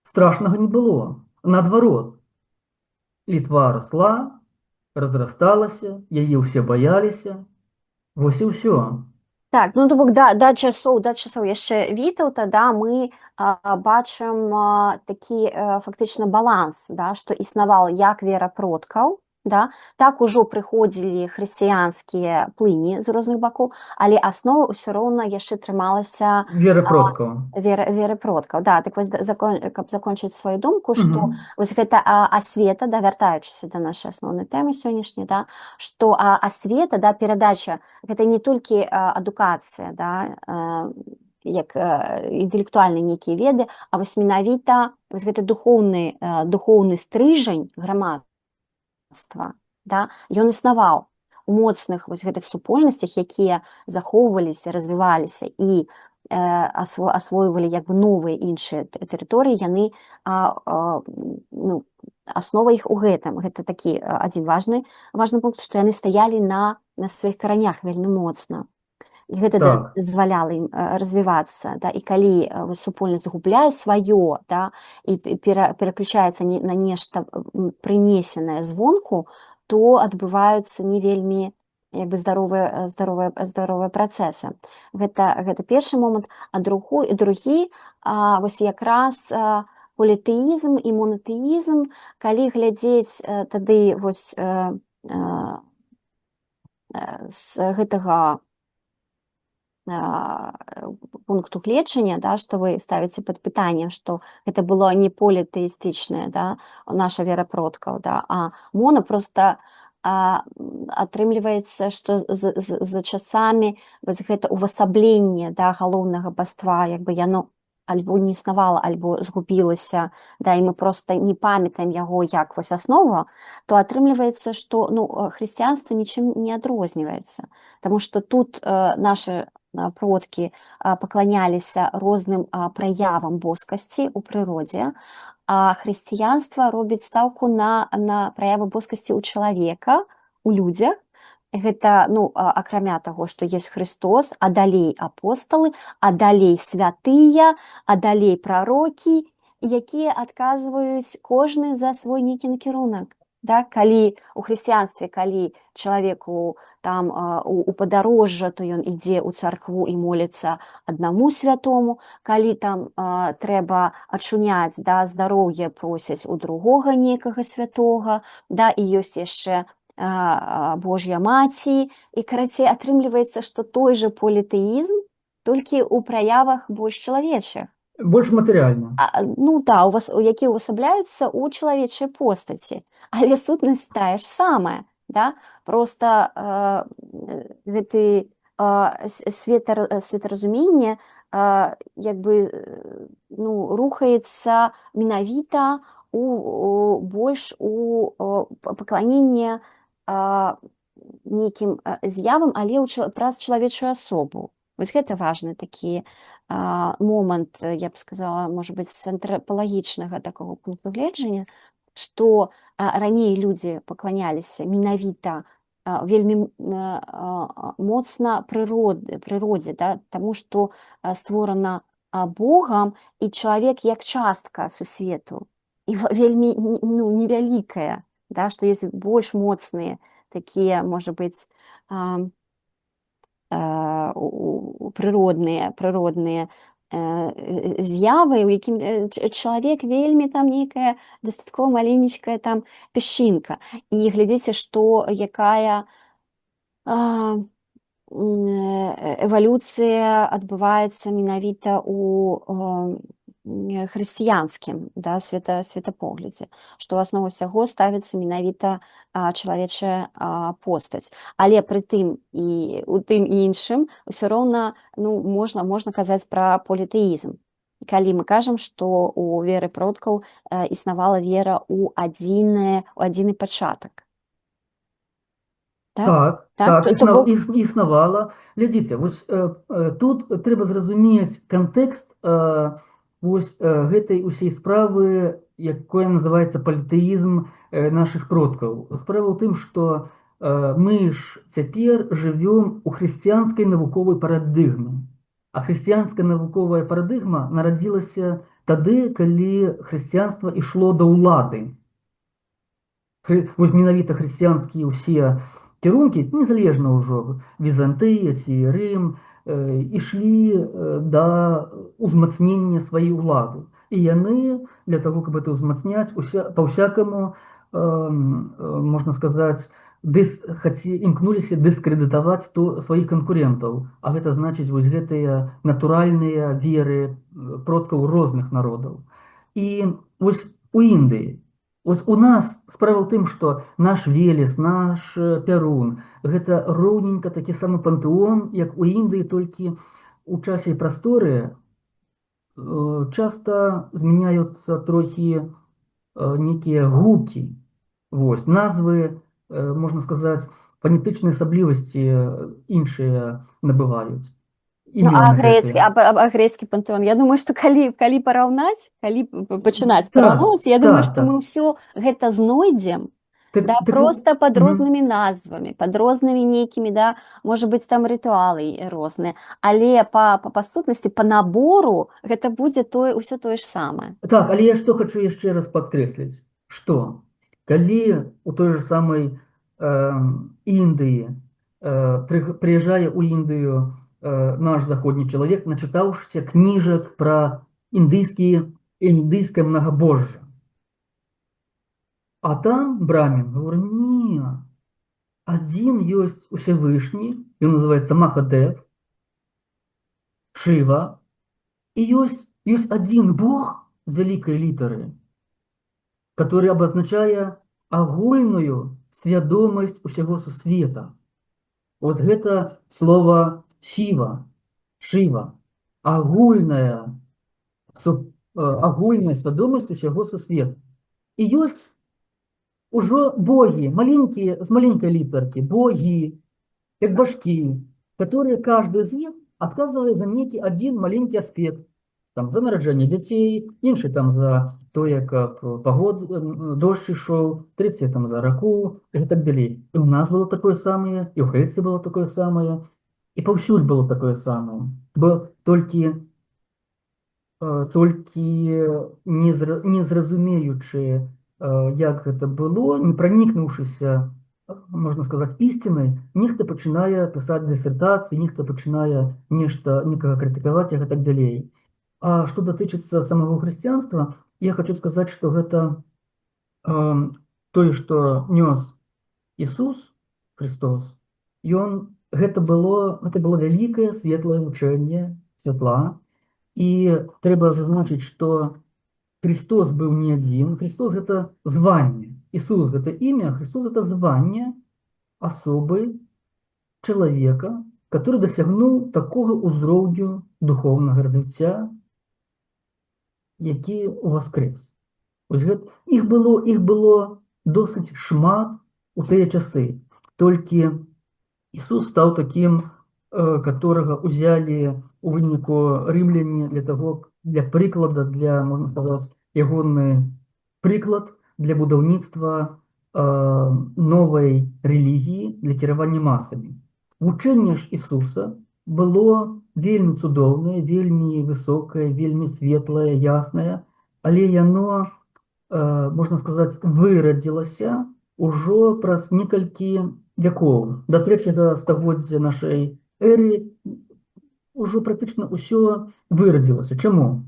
страшнага не было. Наадварот, Літва расла, разрасталася, яе ўсе баяліся. Вось і ўсё. Так, ну то бок да часоў яшчэ Вітаўта, да, мы бачым такі фактычна баланс, да, што існавала як вера продкаў, да, так ужо прыходзілі хрысціянскія плыні з розных бакоў, але аснова ўсё роўна яшчэ трымалася Вера продкаў. веры продкаў. Да, так вось каб закончыць сваю думку, што вось гэта асвета, да, вяртаючыся да нашай асноўнай тэмы сённяшняй, да, што асвета, да, перадача, гэта не толькі адукацыя, да, як інтэлектуальныя нейкія веды, а вось менавіта вось гэты духоўны стрыжань грамадства, да, ён існаваў у моцных вось гэтых супольнасцях, якія захоўваліся, развіваліся і асвойвалі як бы новыя іншыя тэрыторыі, яны аснова іх у гэтым. Гэта такі адзін важны пункт, што яны стаялі на сваіх каранях вельмі моцна. І гэта дазваляла ім развівацца, да, і калі супольнасць губляе сваё, да, і пераключаецца на нешта прынесенае звонку, то адбываюцца не вельмі як бы здаровыя працэсы. Гэта першы момант, а другі вось якраз політэізм і монотэізм, калі глядзець тады вось з гэтага пункту гледжання, да, што вы ставіце пад пытанне, што гэта было не політэістычнае, да, наша вера продкаў, да, а моно проста атрымліваецца, што за часамі вось гэта увасабленне, да, галоўнага баства, як бы яно альбо не існавала, альбо згубілася, да, і мы проста не памятаем яго як вось аснову, то атрымліваецца, што ну, хрысціянства нічым не адрозніваецца, таму што тут нашы продкі пакланяліся розным праявам боскасці ў прыродзе, а хрысціянства робіць стаўку на праявы боскасці ў чалавека, у людзях. Гэта, ну, акрамя таго, што ёсць Христос, а далей апосталы, а далей святыя, а далей прарокі, якія адказваюць кожны за свой нейкі накірунак. Да? Калі у хрысціянстве, калі чалавеку там у падарожжа, то ён ідзе ў царкву і моліцца аднаму святому, калі там трэба ачуняць, да, здароўе просяць у другога нейкага святога, да, і ёсць яшчэ Божья маці, і карацей атрымліваецца, што той же політэізм, толькі ў праявах больш чалавечых. Больш матэрыяльна. Ну да, які ўвасабляюцца ў чалавечай постаці, але сутнасць тая ж самая, да? Проста гэты светаразуменне як бы ну, рухаецца менавіта больш у пакланенне нейкім з'явам, але праз чалавечую асобу. Вось гэта важны такі момант, я б сказала, можа быць, з антрапалагічнага такого пункту гледжання, што раней людзі пакланяліся менавіта вельмі моцна прыродзе, да, таму што створана Богам, і чалавек як частка сусвету, і вельмі ну, невялікая, да, што ёсць больш моцныя такія, можа быць, прыродныя з'явы, у якім чалавек вельмі там нейкая дастаткова маленечкая там пясчынка. І глядзіце, што якая эвалюцыя адбываецца менавіта у хрысціянскім, да, светапоглядзе, што ў аснову ўсяго ставіцца менавіта чалавечая постаць. Але пры тым і у тым і іншым ўсё роўна ну, можна казаць пра політэізм. Калі мы кажам, што у веры продкаў існавала вера ў адзіны пачатак. Так, існавала. Глядзіце, вось тут трэба зразумець кантэкст вось гэтай усей справы, якое называецца політэізм наших продкаў. Справа ў тым, што мы ж цяпер жывём у хрысціянскай навуковай парадыгме. А хрысціянская навуковая парадыгма нарадзілася тады, калі хрысціянства ішло да ўлады. Вось менавіта хрысціянскія ўсе кірункі, незалежна ўжо, Візантыя ці Рым, ішлі да ўзмацнення сваёй улады. І яны для таго, каб это ўзмацняць, па-ўсякаму, можна сказаць, імкнуліся дыскрэдытаваць сваіх канкурентаў. А гэта значыць вось гэтыя натуральныя веры продкаў розных народаў. І вось у Індыі, вось у нас справа ў тым, што наш Велес, наш Пярун, гэта роўненька такі самы пантэон, як у Індыі, толькі у часе і прасторы часта змяняюцца трохі нейкія гукі. Вось, назвы, можна сказаць, фанетычныя асаблівасці іншыя набываюць. Ну, а грэцкі пантэон, я думаю, што калі параўнаць, калі пачынаць параўноўваць, я думаю, што мы ўсё гэта знойдзем, да, проста пад рознымі назвамі, пад рознымі нейкімі, да, можа быць, там рытуалы розныя, але па сутнасці, па набору гэта будзе ўсё тое ж самае. Так, але я што хачу яшчэ раз падкрэсліць, што калі у той же самай Індыі прыязджае ў Індыю наш заходні чалавек, начытаўшыся кніжак пра індыйскія індыйскае многобожжа. А там Брамін говорить, ні, один ёсць Усевышні, ён называецца Махадэв, Шыва, і ёсць один Бог з вялікай літары, который абазначае агульную свядомасць усяго сусвета. Вот гэта слово Шива, Шыва, агульная, агульная свядомасць усяго сусвета. І ёсць ужо боги, маленькие, с маленькой литерки, боги, как башки, которые каждый из них отказывает за некий один маленький аспект. Там, за народжение детей, інший там за то, як дощ ішов, третій там за раку і так далі. І у нас було таке саме, і в Греції було таке саме, і повсюдь було таке саме. Бо тільки не зразумеючи, як гэта было, не пранікнуўшыся, можна сказаць, ісцінай, нехта пачынае пісаць дысертацыі, нехта пачынае некага крытыкаваць і так далей. А што датычыцца самого хрысціянства, я хочу сказаць, што гэта тое, што нёс Ісус Христос, гэта было вялікае светлае вучэнне святла, і трэба зазначыць, што Христос быў не адзін, Христос гэта званне, Ісус гэта імя, Христос гэта званне асобы чалавека, который дасягнуў такога ўзроўню духоўнага развіцця, які уваскрэс. Іх было досыць шмат у тыя часы, толькі Ісус стаў такім, которого узялі у выніку рымляне для прыклада, можна сказаць, ягоны прыклад для будаўніцтва новай рэлігіі для кіравання масамі. Вучэнне ж Ісуса было вельмі цудоўнае, вельмі высокае, вельмі светлае, яснае, але яно, можна сказаць, вырадзілася ўжо праз некалькі вякоў. Да 3 стагоддзя нашай эры ўжо практычна ўсё вырадзілася. Чаму?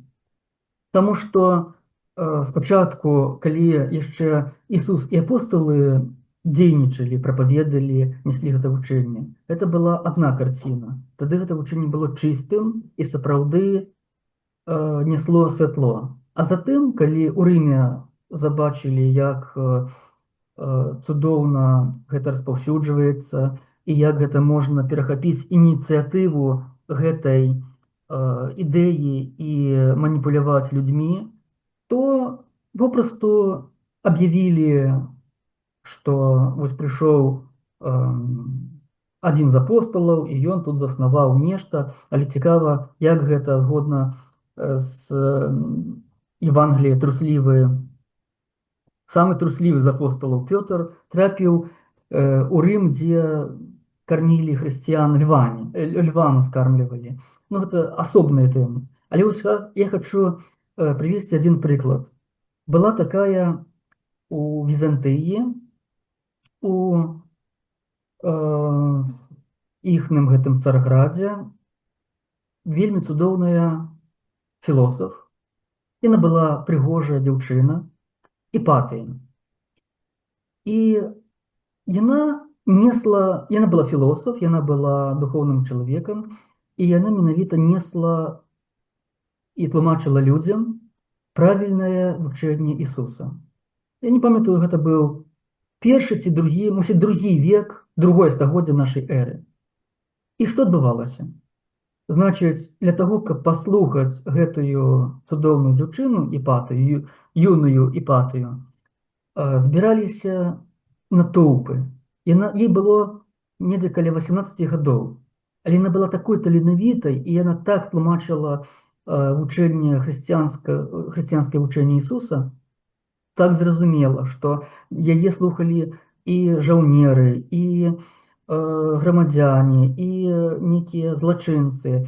Таму што спачатку, калі яшчэ Ісус і апосталы дзейнічалі, прапаведалі, неслі гэта вучэнне, гэта была адна карціна. Тады гэта вучэнне было чыстым і сапраўды несло святло. А затым, калі ў Рыме забачылі, як цудоўна гэта распаўсюджваецца і як гэта можна перахапіць ініцыятыву гэтай ідэі і маніпуляваць людзьмі, то попросту аб'явілі, што вось прыйшоў адзін з апосталаў, і ён тут заснаваў нешта, але цікава, як гэта згодна з Евангелія труслівы, самы труслівы з апосталаў Пётр трапіў у Рым, дзе кармілі хрысціян львам скармлівалі. Ну, гэта асобная тэма. Але вось я хочу привесці адзін прыклад. Была такая у Візантыі, у іхным гэтым царградзе вельмі цудоўная філосаф. Яна была прыгожая дзяўчына, Іпатыя. І яна была філосаф, яна была духоўным чалавекам, і яна менавіта несла і тлумачыла людзям правільнае вучэнне Ісуса. Я не памятаю, гэта быў першы ці другі, мусіць, другі век, другое стагоддзя нашай эры. І што адбывалася? Значыць, для таго, каб паслухаць гэтую цудоўную дзяўчыну Іпатыю, юную Іпатыю, збіраліся натоўпы. Ей было недзе каля 18 гадоў, але яна была такой таленавітай, і яна так тлумачыла хрысціянскае вучэнне Ісуса, так зразумела, што яе слухалі і жаўнеры, і грамадзяне, і нейкія злачынцы.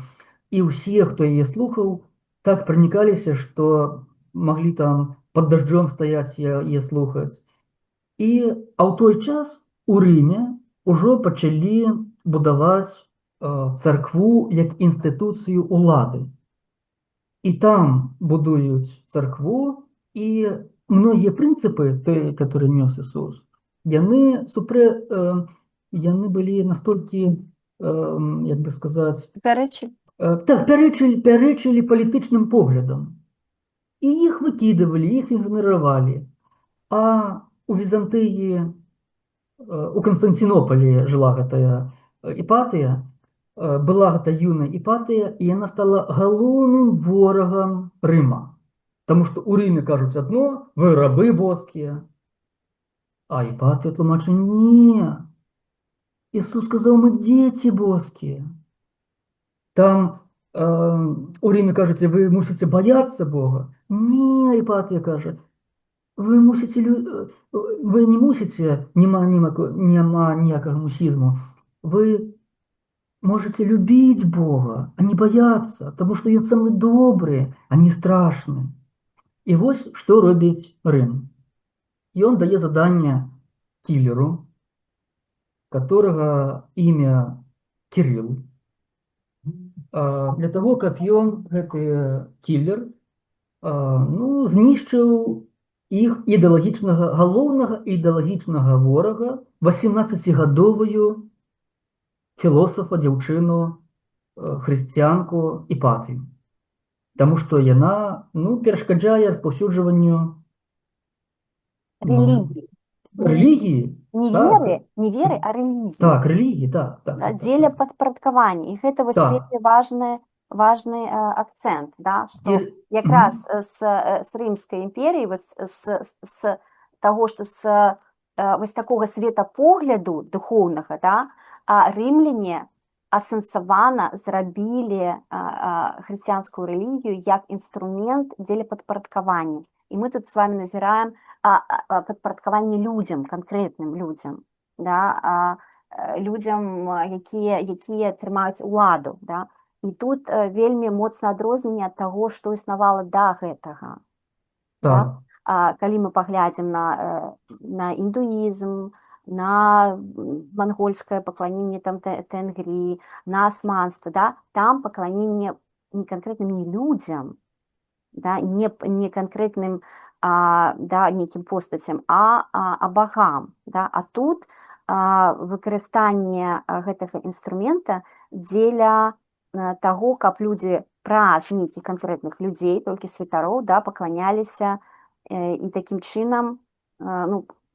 І ўсе, хто яе слухаў, так пранікаліся, што маглі там пад дажджом стаяць яе слухаць. А ў той час у Рыме ўжо пачалі будаваць царкву як інстытуцыю ўлады. і там будуюць царкву, і многія прынцыпы, тыя, которые нёс Ісус, яны былі настолькі, як бы сказаць, Пярэчылі. так, пярэчылі палітычным поглядам. І іх выкідывалі, іх ігнаравалі. А у Візантыі, у Канстанцінопалі жыла гэтая Іпатыя, была гэта юная Іпатыя, і яна стала галоўным ворагам Рыма. Таму што ў Рыме кажуць адно, вы рабы боскія. А Іпатыя тлумачыць: не, Ісус сказаў, мы дзеці боскія. Там у Рыме кажуце, вы мусіце баяцца Бога. Не, Іпатыя кажа, вы не мусіце, няма ніякага мусізму. Вы можете любіць Бога, а не баяцца, таму што ён самы добры, а не страшны. І вось што робіць Рым. Ён дае заданне кілеру, которого імя Кирилл, для того, каб ён, гэты кілер, знішчыў іх галоўнага ідэалагічнага ворага, 18гадовую філосафа, дзяўчыну, хрысціянку Іпатыю. Таму што яна перашкаджае распаўсюджванню рэлігіі. Не Так, веры, не веры, а рэлігіі. так, рэлігіі, так. Дзеля падпарадкавання. І гэта вось вельмі важны акцэнт, да, што якраз з Рымскай імперіі, з таго, што з вось такога светапогляду духоўнага, да, рымляне асэнсавана зрабілі хрысціянскую рэлігію як інструмент дзеля падпарадкавання. І мы тут з вами назіраем падпарадкаванне людзям, канкрэтным людзям, да, людзям, якія трымаюць уладу. Да? І тут вельмі моцна адрозненне ад таго, што існавала да гэтага. Так. Да? Калі мы паглядзім на індуізм, на мангольскае пакланенне Тэнгрі, на асманства, да? Там пакланенне не канкрэтным не людзям, да? не канкрэтным нейкім постацям, а богам. Да? А тут выкарыстанне гэтага інструмента дзеля таго, каб людзі праз нейкіх канкрэтных людзей, толькі святароў, да, пакланяліся, і такім чынам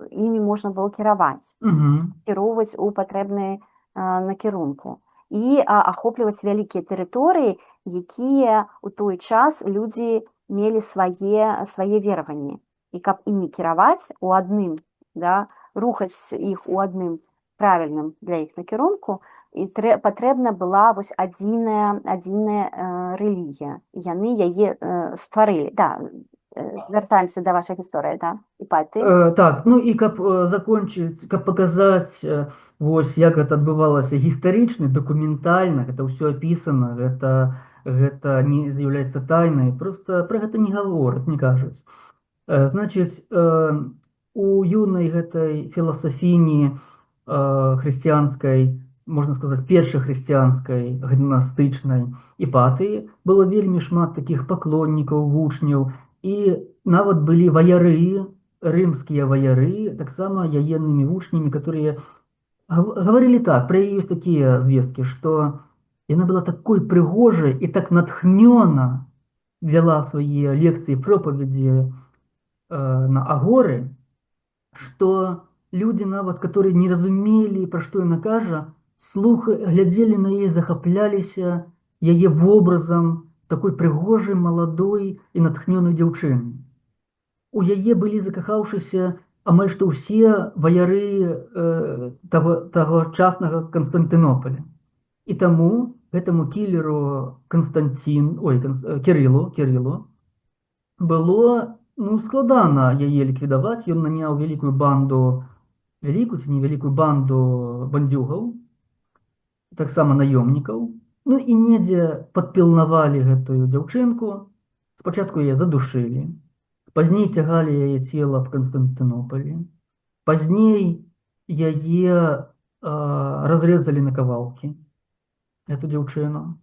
імі можна было кіраваць, кіроўваць у патрэбнай накірунку і ахопліваць вялікія тэрыторыі, якія ў той час людзі мелі свае вераванні. І каб імі кіраваць у адным, да, рухаць іх у адным правільным для іх накірунку, і патрэбна была вось адзіная рэлігія. Яны яе стварылі. Да, вяртаемся да вашай гісторыі, да, Іпатыі. Так, і каб закончыць, каб паказаць, вось як гэта адбывалася гістарычна, дакументальна, гэта ўсё апісана, гэта не з'яўляецца тайнай, проста пра гэта не гавораць, не кажуць. Значыць, у юнай гэтай філасафіні хрысціянскай, можна сказаць, першай хрысціянскай гнастычнай Іпатыі было вельмі шмат такіх паклоннікаў, вучняў, і нават былі ваяры, рымскія ваяры, таксама яеннымі вучнямі, которые гаварылі так, пра яе ёсць такія звесткі, што яна была такой прыгожай і так натхнёна вяла свае лекцыі, пропаведзі на агоры, што людзі нават, которые не разумелі, пра што яна кажа, глядзелі на яе, захапляліся яе вобразам такой прыгожай, маладой і натхнёнай дзяўчыны. У яе былі закахаўшыся амаль што ўсе ваяры тагочаснага Канстантынополя. І таму гэтаму кілеру Кірылу было складана яе ліквідаваць. Ён наняў вялікую ці невялікую банду бандзюгаў, таксама наёмнікаў, і недзе падпілнавалі гэтую дзяўчынку. Спачатку яе задушылі, пазней цягалі яе цела в Канстантынополі, пазней яе разрэзалі на кавалкі, эту дзяўчыну.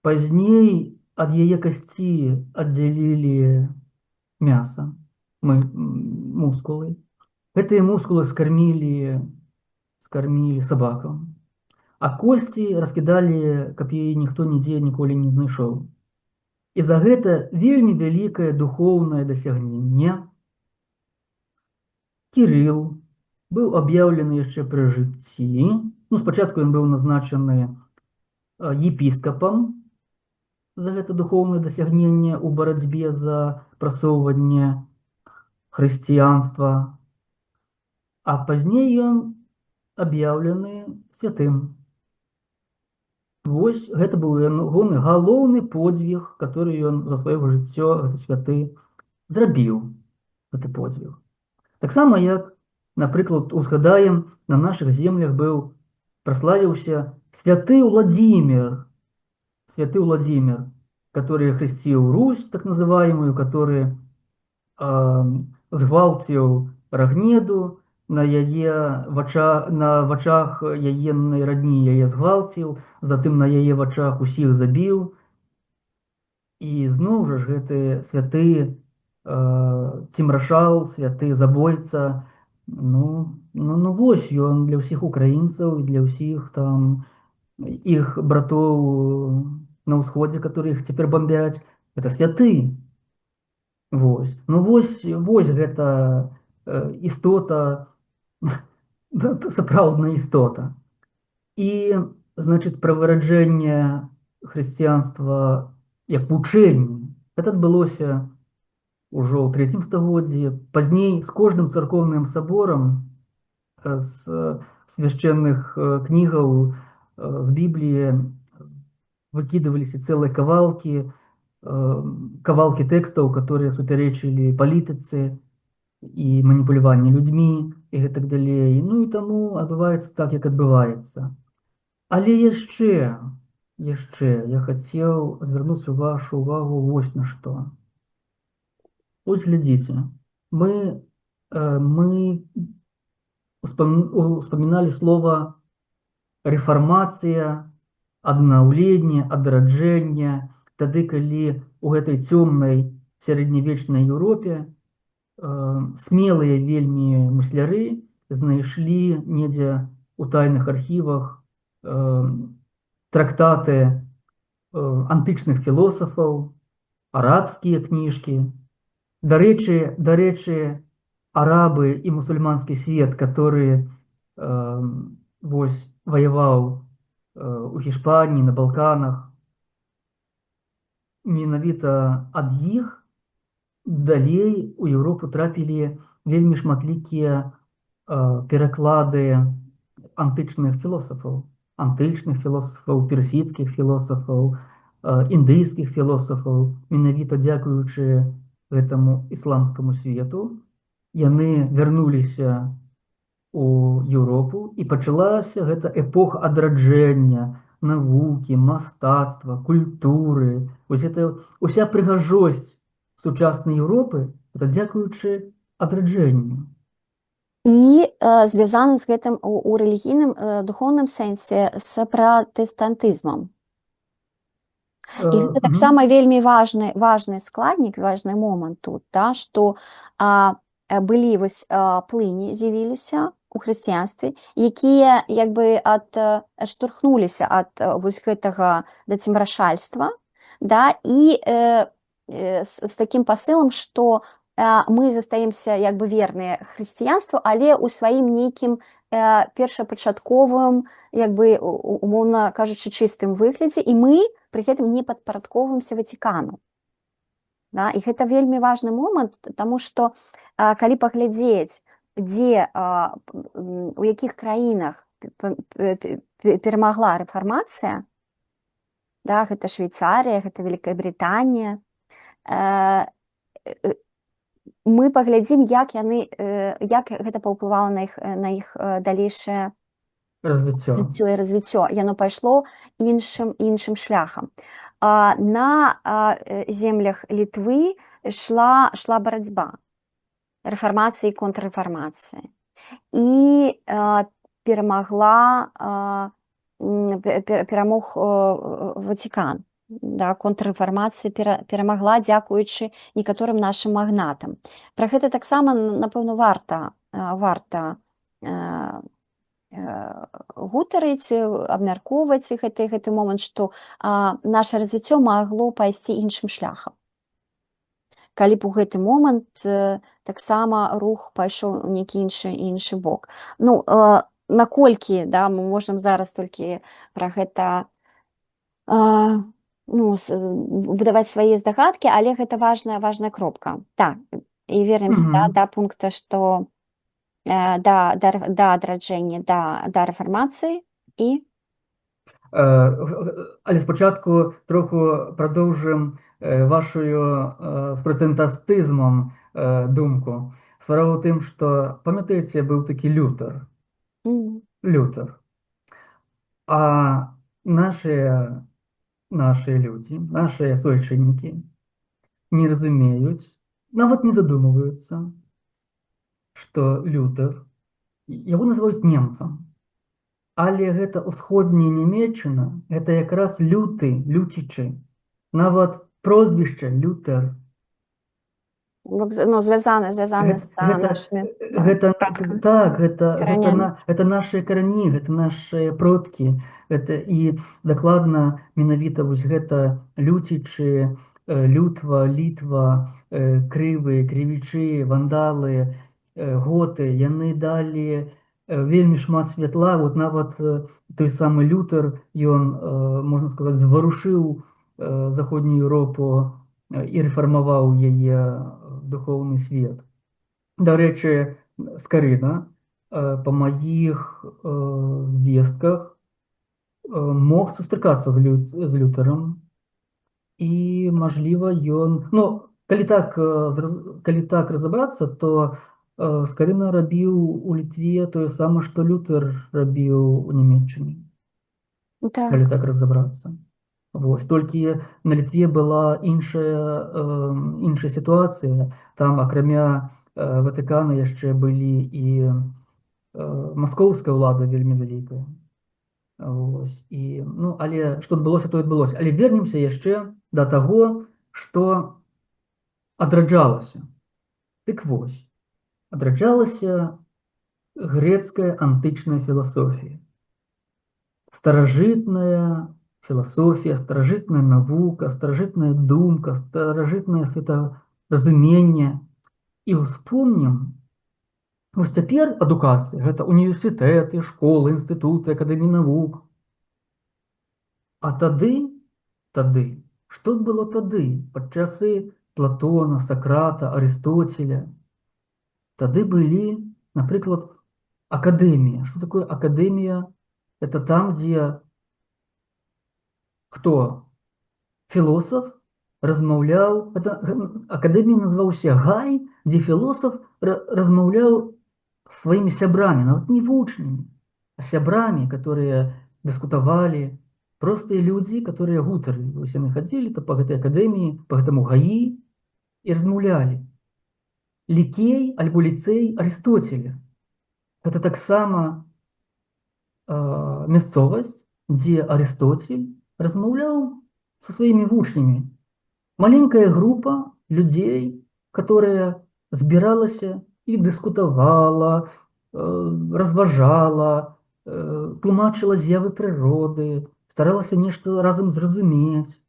Пазней ад яе касці аддзялілі мяса, мускулы. Гэтыя мускулы скармілі сабакам, а косці раскідалі, каб яе ніхто нідзе ніколі не знайшоў. І за гэта вельмі вялікае духоўнае дасягненне Кірыл быў аб'яўлены яшчэ пры жыцці. Спачатку ён быў назначаны епіскапам за гэта духоўнае дасягненне ў барацьбе за прасоўванне хрысціянства, а пазней ён аб'яўлены святым. Вось гэта быў ягоны галоўны подзвіг, который ён за сваё жыццё, гэты святы, зрабіў гэты подзвіг. Таксама як, напрыклад, узгадаем, на нашых землях праславіўся святы Владзімір, который хрысціў Русь, так называемую, который згвалціў Рагнеду, на вачах яеннай радні яе згвалціў, затым на яе вачах усіх забіў. І зноў жа ж гэты святы цімрашал, святы забойца, вось ён для ўсіх украінцаў і для ўсіх там іх братоў на ўсходзе, которых цяпер бомбяць, гэта святы. Вось гэта істота, сапраўдная істота. І, значыць, пра выраджэнне хрысціянства як вучэнне, гэта адбылося ўжо ў 3 стагоддзі. Пазней з кожным царкоўным саборам з свяшчэнных кнігаў, з Бібліі выкідываліся цэлыя кавалкі тэкстаў, которые супярэчылі палітыцы і маніпуляванню людзьмі і гэтак далей. І таму адбываецца так, як адбываецца. Але яшчэ я хацеў звярнуць вашу увагу вось на што. Ось глядзіце, мы успаміналі слова рэфармацыя, аднаўленне, адраджэнне, тады, калі у гэтай цёмнай сярэднявечнай Еўропе смелыя вельмі мысляры знайшлі недзе ў тайных архівах трактаты антычных філосафаў, арабскія кніжкі. Дарэчы, арабы і мусульманскі свет, который ваяваў у Гішпаніі, на Балканах, менавіта ад іх далей у Еўропу трапілі вельмі шматлікія пераклады антычных філосафаў, персідскіх філосафаў, індыйскіх філосафаў. Менавіта дзякуючы гэтаму ісламскаму свету яны вярнуліся у Еўропу, і пачалася гэта эпоха адраджэння навукі, мастацтва, культуры. Вось гэта уся прыгажосць сучаснай Еўропы, гэта дзякуючы адраджэнню. І звязана з гэтым у рэлігійным духоўным сэнсе з пратэстантызмам. І гэта таксама вельмі важны складнік, важны момант тут, што былі плыні з'явіліся у хрысціянстве, якія адштурхнуліся ад гэтага дацімрашальства, і з такім пасылам, што мы застаемся верныя хрысціянству, але ў сваім нейкім першапачатковым, умоўна кажучы, чыстым выглядзе, і мы пры гэтым не падпарадкоўваемся Ватыкану. І гэта вельмі важны момант, таму што калі паглядзець, у якіх краінах перамагла рэфармацыя, гэта Швейцарія, гэта Вялікая Брытанія, мы паглядзім, як гэта паўплывала на іх далейшае жыццё і развіццё. Яно пайшло іншым шляхам. На землях Літвы шла барацьба рэфармацыі і контррэфармацыі. І перамог Ватыкан. да, контррэфармацыі перамагла дзякуючы некаторым нашым магнатам. Пра гэта таксама, напэўна, варта гутарыць, абмяркоўваць гэты момант, што наша развіццё магло пайсці іншым шляхам. Калі б у гэты момант таксама рух пайшоў у нейкі іншы бок. Ну, наколькі, да, мы можам зараз толькі пра гэта ну, будаваць свае здагадкі, але гэта важная кропка. Так, і вернемся, да пункта, што да адраджэння, да рэфармацыі і Але спочатку троху продовжимо вашою з претентастизмом думку. Справа в тим, що, пам'ятаєте, був такий Лютер. Лютер. А наші люди, наші сольченники не розуміють, навіть не задумываются, что Лютер, его называют немцем. Але гэта ўсходняя Нямецчына, гэта якраз люцічы. Нават прозвішча Лютер. ну, звязаны з нашымі продкамі. Так, гэта нашыя карані, гэта нашыя продкі. І дакладна менавіта вось гэта люцічы, лютва, літва, крывы, крывічы, вандалы, готы, яны далі вельмі шмат святла. Вот нават той самы Лютер, ён, можна сказаць, зварушыў заходнюю Еўропу і рэфармаваў яе духовны свет. Дарэчы, Скарына, па маіх звестках, мог сустракацца з Лютэрам, і, мажліва, ён... Ну, калі так разабрацца, то Скарына рабіў у Літве тое самае, што Лютер рабіў у Нямецчыне. Калі так разабрацца. Вось. Толькі на Літве была іншая сітуацыя. Там, акрамя Ватыкана, яшчэ былі і маскоўская ўлада вельмі вялікая. Вось. І, ну, але што адбылося, то адбылося. Але вернемся яшчэ да таго, што адраджалася. Дык вось. Адраджалася грецкая антычная філасофія. Старажытная філасофія, старажытная навука, старажытная думка, старажытнае светаразуменне. І ўспомнім, вось цяпер адукацыя, гэта універсітэты, школы, інстытуты, акадэміі навук. А тады, што было тады, пад часы Платона, Сократа, Арыстоцеля? Тады былі, напрыклад, акадэмія. Што такое акадэмія? Это там, дзе хто? Філосаф размаўляў, акадэмія называўся Гай, дзе філосаф размаўляў сваімі сябрамі, нават не вучнямі, а сябрамі, которые дыскутавалі, простыя людзі, которые гутарылі. Вось яны хадзілі па гэтай акадэміі, па гэтаму Гаі і размаўлялі. Лікей альбо ліцэй Арыстоцеля. Гэта таксама мясцовасць, дзе Арыстоцель размаўляў са сваімі вучнямі. Маленькая група людзей, которая збіралася і дыскутавала, разважала, тлумачыла з'явы прыроды, старалася нешта разам зразумець.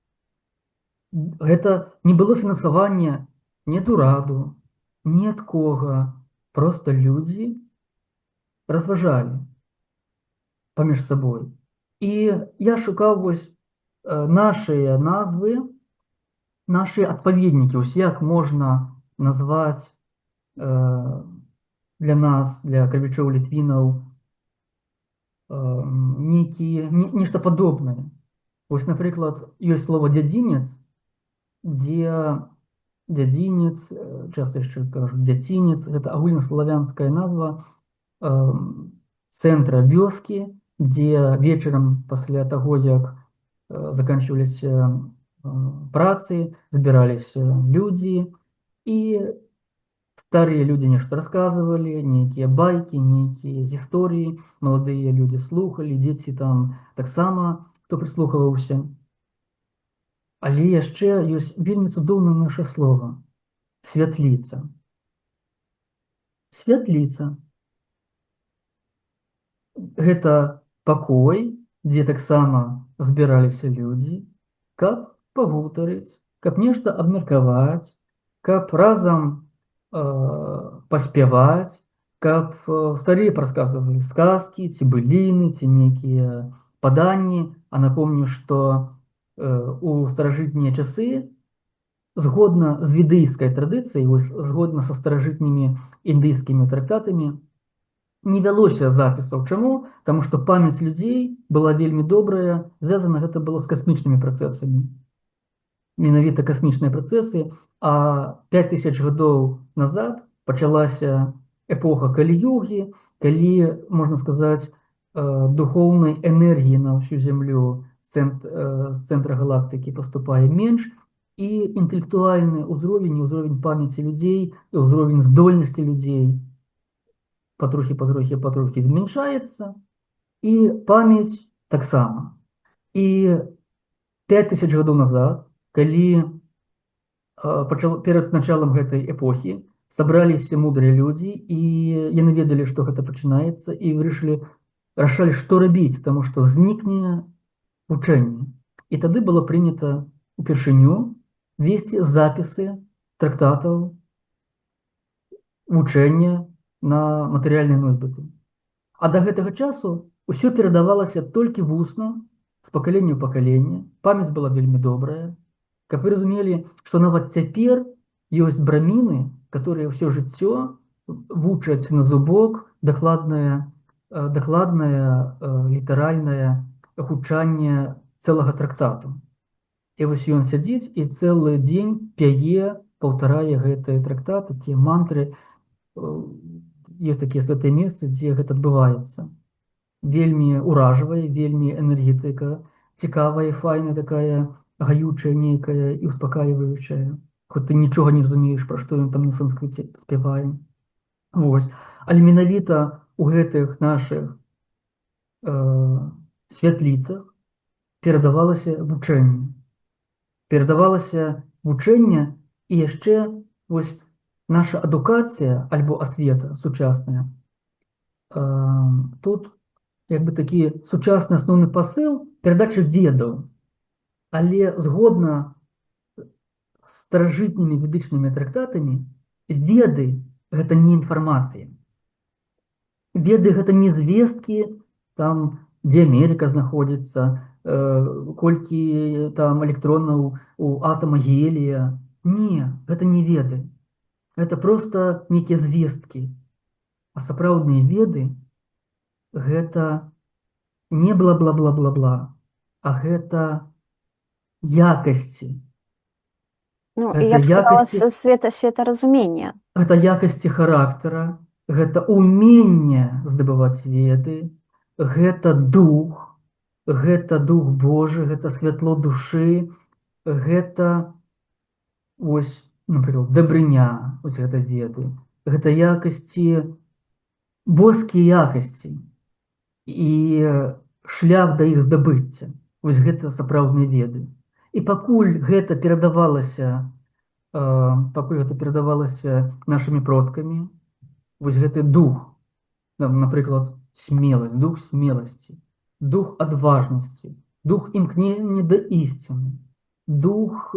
Гэта не было фінансавання ні ад ураду, ні ад кога. Проста людзі разважалі паміж сабой. І я шукаў вось нашыя назвы, нашыя адпаведнікі, ось як можна назваць для нас, для крывічоў літвінаў, нешта падобнае. Вось, напрыклад, ёсць слова дзядзінец, дзе дзядзінец, часта яшчэ кажуць дзяцінец, гэта агульнаславянская назва цэнтра вёскі, дзе вечарам пасля таго, як заканчиваліся працы, збіраліся людзі, і старыя людзі нешта расказвалі, нейкія байкі, нейкія гісторыі, маладыя людзі слухалі, дзеці там таксама, хто прыслухаваўся. Але яшчэ ёсць вельмі цудоўнае наша слова святліца. Святліца гэта пакой, дзе таксама збіраліся людзі, каб пагутарыць, каб нешта абмеркаваць, каб разам паспяваць, каб старыя прасказвалі сказкі ці быліны, ці нейкія паданні. А напомню, што у старажытнія часы згодна з ведыйскай традыцыяй, згодна са старажытнімі індыйскімі трактатамі, не вялося запісаў. Чаму? Таму што памяць людзей была вельмі добрая, звязана гэта было з касмічнымі працэсамі. Менавіта касмічныя працэсы, а 5000 гадоў назад пачалася эпоха калі-югі, калі, можна сказаць, духоўнай энергіі на ўсю зямлю з цэнтра галактыкі паступае менш, і інтэлектуальны ўзровень, ўзровень памяці людзей, ўзровень здольнасці людзей патрохі змяншаецца, і памяць таксама. І 5000 гадоў назад, калі перад началам гэтай эпохі сабраліся мудрыя людзі, і яны ведалі, што гэта пачынаецца, і рашалі, што рабіць, таму што знікне вучэнне. І тады было прынята упершыню весці запісы трактатаў вучэння на матэрыяльныя носьбіты. А да гэтага часу ўсё перадавалася толькі вусна, з пакалення ў пакаленне, памяць была вельмі добрая. Каб вы разумелі, што нават цяпер ёсць браміны, которые ўсё жыццё вучаць на зубок дакладнае літаральнае гучанне цэлага трактату. І вось ён сядзіць і цэлы дзень пяе, паўтарае гэтыя трактаты, такія мантры. Ёсць такія святыя месцы, дзе гэта адбываецца. Вельмі ўражвае, вельмі энергетыка, цікавая, файная такая, гаючая нейкая і успакаиваючая. Хоць ты нічога не разумееш, пра што ён там на санскрыце спявае. Вось. Але менавіта ў гэтых нашых святліцах перадавалася вучэнне. Перадавалася вучэнне, і яшчэ вось наша адукацыя альбо асвета сучасная. Тут як бы такі сучасны асноўны пасыл перадачы ведаў. Але згодна з старажытнымі ведычнымі трактатамі, веды гэта не інфармацыя. Веды гэта не звесткі, там, дзе Амерыка знаходзіцца, колькі там электронаў у атама гелія. Не, гэта не веды. Гэта проста нейкія звесткі. А сапраўдныя веды гэта не бла-бла-бла-бла-бла, а гэта якасці. Ну, я б сказала, светаразумення. Гэта якасці характара, гэта ўменне здабываць веды, гэта дух Божы, гэта святло душы, гэта вось, напрыклад, дабрыня, вось гэта веды, гэта якасці, боскія якасці і шлях да іх здабыцця. Вось гэта сапраўдныя веды. І пакуль гэта перадавалася нашымі продкамі, вось гэты дух, напрыклад, смеласць, дух смеласці, дух адважнасці, дух імкнення да ісціны, дух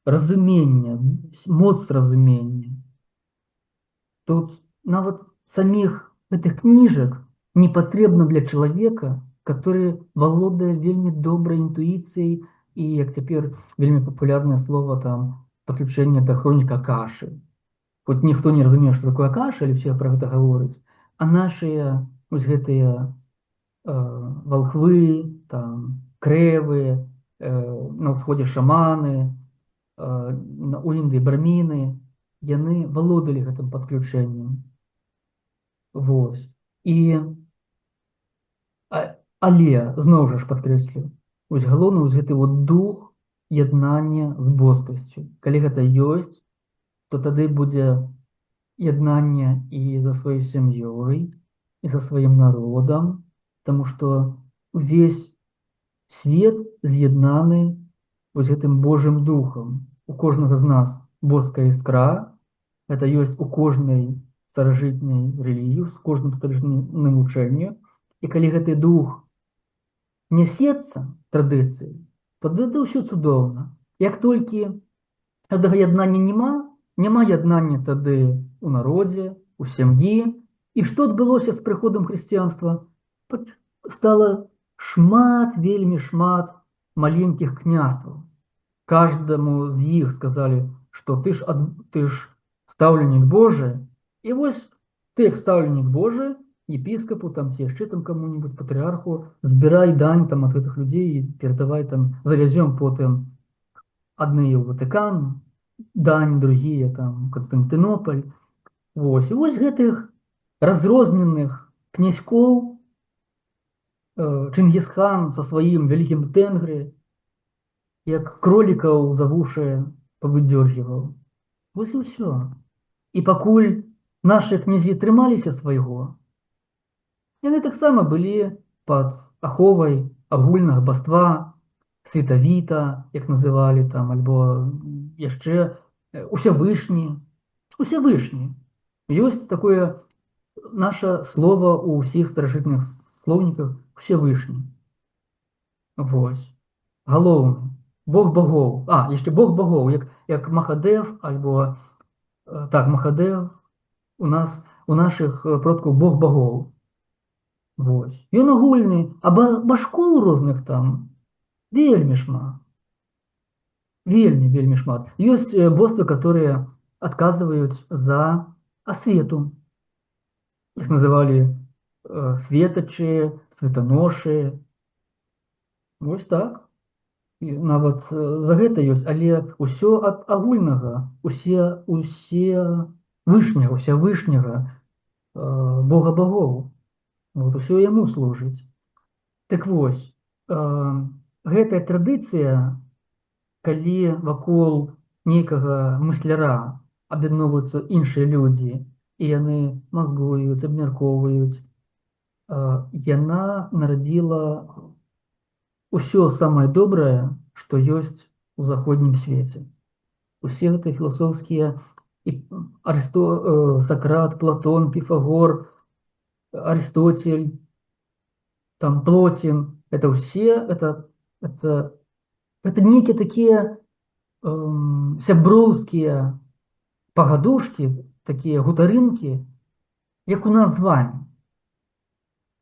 разумення, моц разумення. Тут нават саміх гэтых кніжак не патрэбна для чалавека, который валодае вельмі добрай інтуіцыяй, і, як цяпер вельмі папулярнае слово, там, падключэнне да хроніка Акашы. Хоць ніхто не разумее, што такое Акаша, але ўсе пра гэта гавораць. А нашыя вось гэтыя валхвы, там, крэвы, на ўсходзе шаманы, у Індыі браміны, яны валодалі гэтым падключэннем. Вось. Але, зноў жа ж падкрэслю, вось галоўны вось гэты вот дух яднання з боскасцю. Калі гэта ёсць, то тады будзе яднанне і за сваёй сям'ёй, і за сваім народам, таму што увесь свет з'яднаны вось гэтым Божым духам. У кожнага з нас боская іскра, гэта ёсць у кожнай старажытняй рэлігіі, з кожным старажытным вучэнні. І калі гэты дух нясецца традыцыяй, тады ўсё цудоўна. Як толькі гэтага яднання няма яднання тады у народзе, у сям'і. І што адбылося з прыходам хрысціянства? Стала вельмі шмат маленькіх княстваў. Каждому з іх сказалі, што ты ж стаўленік Божы, і вось ты, як стаўленік Божы, епіскапу там ці яшчэ там каму-нибудь, патрыарху, збірай дань там ад гэтых людзей і перадавай там, завязём потым адныя ў Ватыкан, дань, другія там Канстантынополь. Вось, і вось гэтых разрозненых князькоў Чынгісхан са сваім вялікім тэнгры, як кролікаў за вушы павыдзёргіваў. Вось і ўсё. І пакуль нашы князі трымаліся свайго, яны таксама былі пад аховай агульнага баства, Святавіта, як называлі там, альбо яшчэ Усявышні. Усявышні. Ёсць такое наше слово ў ўсіх старажытных слоўніках Усявышні. Вось. Галоўны. Бог богоў. Яшчэ Бог богоў, як Махадэв, альбо так, Махадэв у нашых продкаў Бог богоў. Вось. Ён агульны, а башкоў розных там вельмі шмат. Вельмі шмат. Ёсць боствы, которые адказваюць за асвету. Іх называлі светачы, светаношы. Вось так. І нават за гэта ёсць, але ўсё ад агульнага, уся вышняга Бога богоў. Вот усё яму служыць. Так вось, гэтая традыцыя, калі вакол нейкага мысляра аб'ядноўваюцца іншыя людзі, і яны мазгуюць, абмяркоўваюць, яна нарадзіла усё самае добрае, што ёсць у заходнім свеце. Усе гэтыя філасофскія Сакрат, Платон, Піфагор, Арыстоцель, там Плотін, это ўсе, это нейкія такія сяброўскія пагадушкі, такія гутарынкі, як у нас з вами.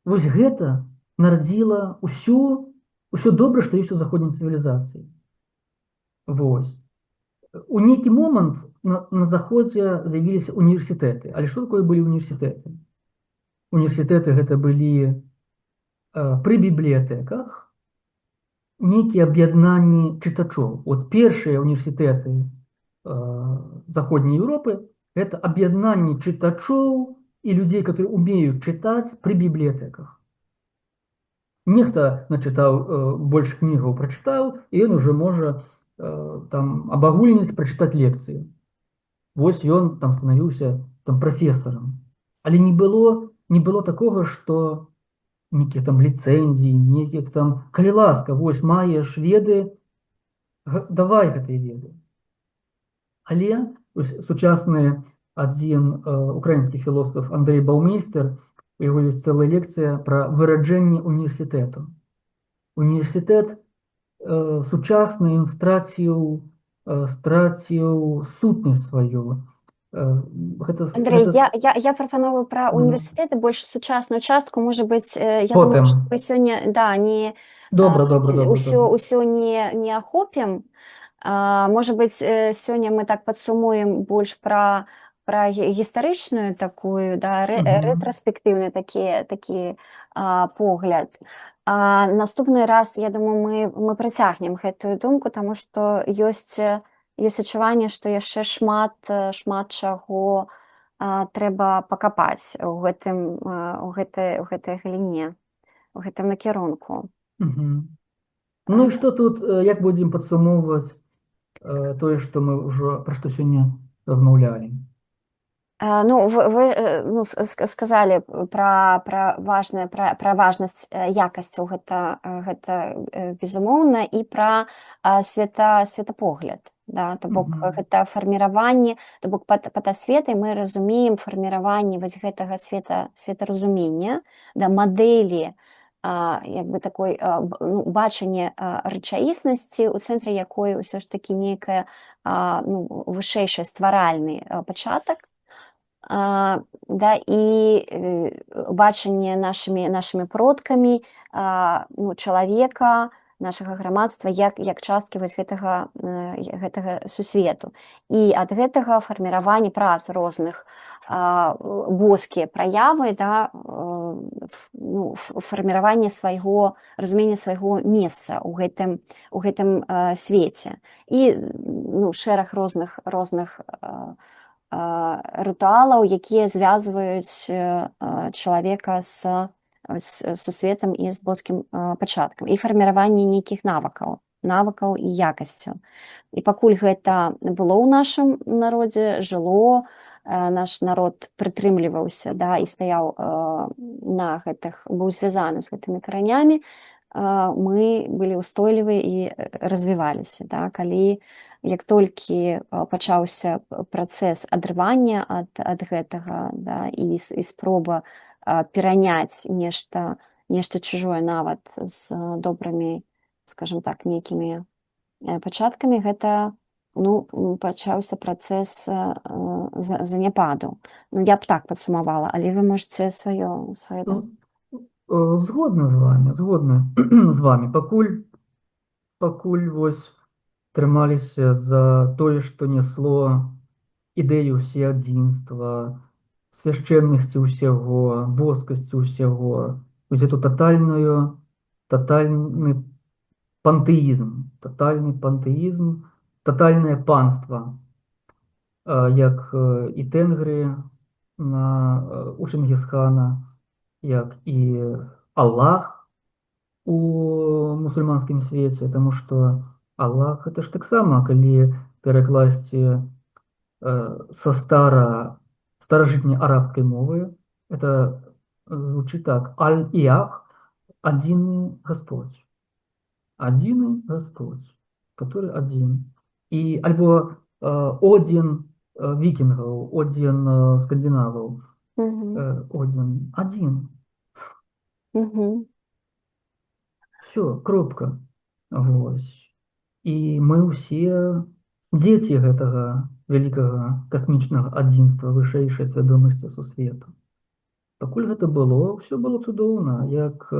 Вось гэта нарадзіла ўсё добра, што ёсць у заходняй цывілізацыі. Вось. У нейкі момант на заходзе з'явіліся універсітэты. Але што такое былі універсітэты? Універсітэты гэта былі пры бібліятэках нейкія аб'яднанні чытачоў. От першыя універсітэты заходняй Еўропы гэта аб'яднанні чытачоў і людзей, которые умеюць чытаць пры бібліятэках. Нехта начытаў больш кнігаў, прачытаў, і ён уже можа там абагульніць, прачытаць лекцыю. Вось ён там станавіўся там прафесарам. Але не было такога, што нейкія там ліцэнзіі, нейкія там, калі ласка, вось маеш веды, давай гэтыя веды. Але сучасны адзін украінскі філосаф Андрэй Баўмейстер, у яго ёсць цэлая лекцыя пра выраджэнне універсітэту. Універсітэт сучасны, ён страціў сутнасць сваю. Андрей, я прапановую пра універсітэты больш сучасную частку, можа быць, я думаю, што мы сёння ўсё не ахопім. Можа быць, сёння мы так падсумуем больш пра гістарычную такую, рэтраспектыўны такі погляд. Наступны раз, я думаю, мы працягнем гэтую думку, таму што ёсць адчуванне, што яшчэ шмат чаго трэба пакапаць у гэтай галіне, у гэтым накірунку. Ну і што тут, як будзем падсумоўваць тое, што мы ўжо пра што сёння размаўлялі? Ну, вы ну, сказалі пра важнасць якасцяў, гэта безумоўна, і пра светапогляд, да, то бок Мгм. гэта фарміраванне, то бок пад асветай мы разумеем фарміраванне вось гэтага светаразумення, да, мадэлі, як бы такой ну, бачанне рэчаіснасці, у цэнтры якой ўсё ж такі нейкая ну, вышэйшы стваральны пачатак, да, і бачанне нашымі продкамі, ну, чалавека, нашага грамадства як часткі вось гэтага сусвету. І ад гэтага фарміраванне праз розных боскія праявы, да, ну, фарміраванне свайго разумення свайго месца у гэтым свеце. І ну, шэраг розных рытуалаў, якія звязваюць чалавека з сусветам і з боскім пачаткам, і фарміраванне нейкіх навыкаў і якасцяў. І пакуль гэта было ў нашым народзе, жыло, наш народ прытрымліваўся, да, і стаяў на гэтых, быў звязаны з гэтымі каранямі, мы былі ўстойлівы і развіваліся, да, калі як толькі пачаўся працэс адрывання ад гэтага, да, і спроба пераняць нешта чужое нават з добрымі, скажем так, нейкімі пачаткамі, гэта ну, пачаўся працэс заняпаду. Ну, я б так падсумавала, але вы можаце сваё Згодна з вами. Пакуль вось трымаліся за тое, што нясло ідэю ўсеадзінства, свяшчэннасці ўсяго, боскасці ўсяго, вось эту тотальны пантэізм, тотальнае панства, як і тэнгры у Чынгісхана, як і Аллах у мусульманскім свеце, таму што Аллах гэта ж таксама, калі перакласці са старажытняй арабскай мовы, это звучыць так: Аль-Иах, адзіны Гасподзь, который адзін. І альбо Один вікінгаў, Один скандинаваў, Один адзін. Все, кропка. Вось. І мы ўсе дзеці гэтага вялікага касмічнага адзінства, вышэйшай свядомасці сусвету. Пакуль гэта было, ўсё было цудоўна, як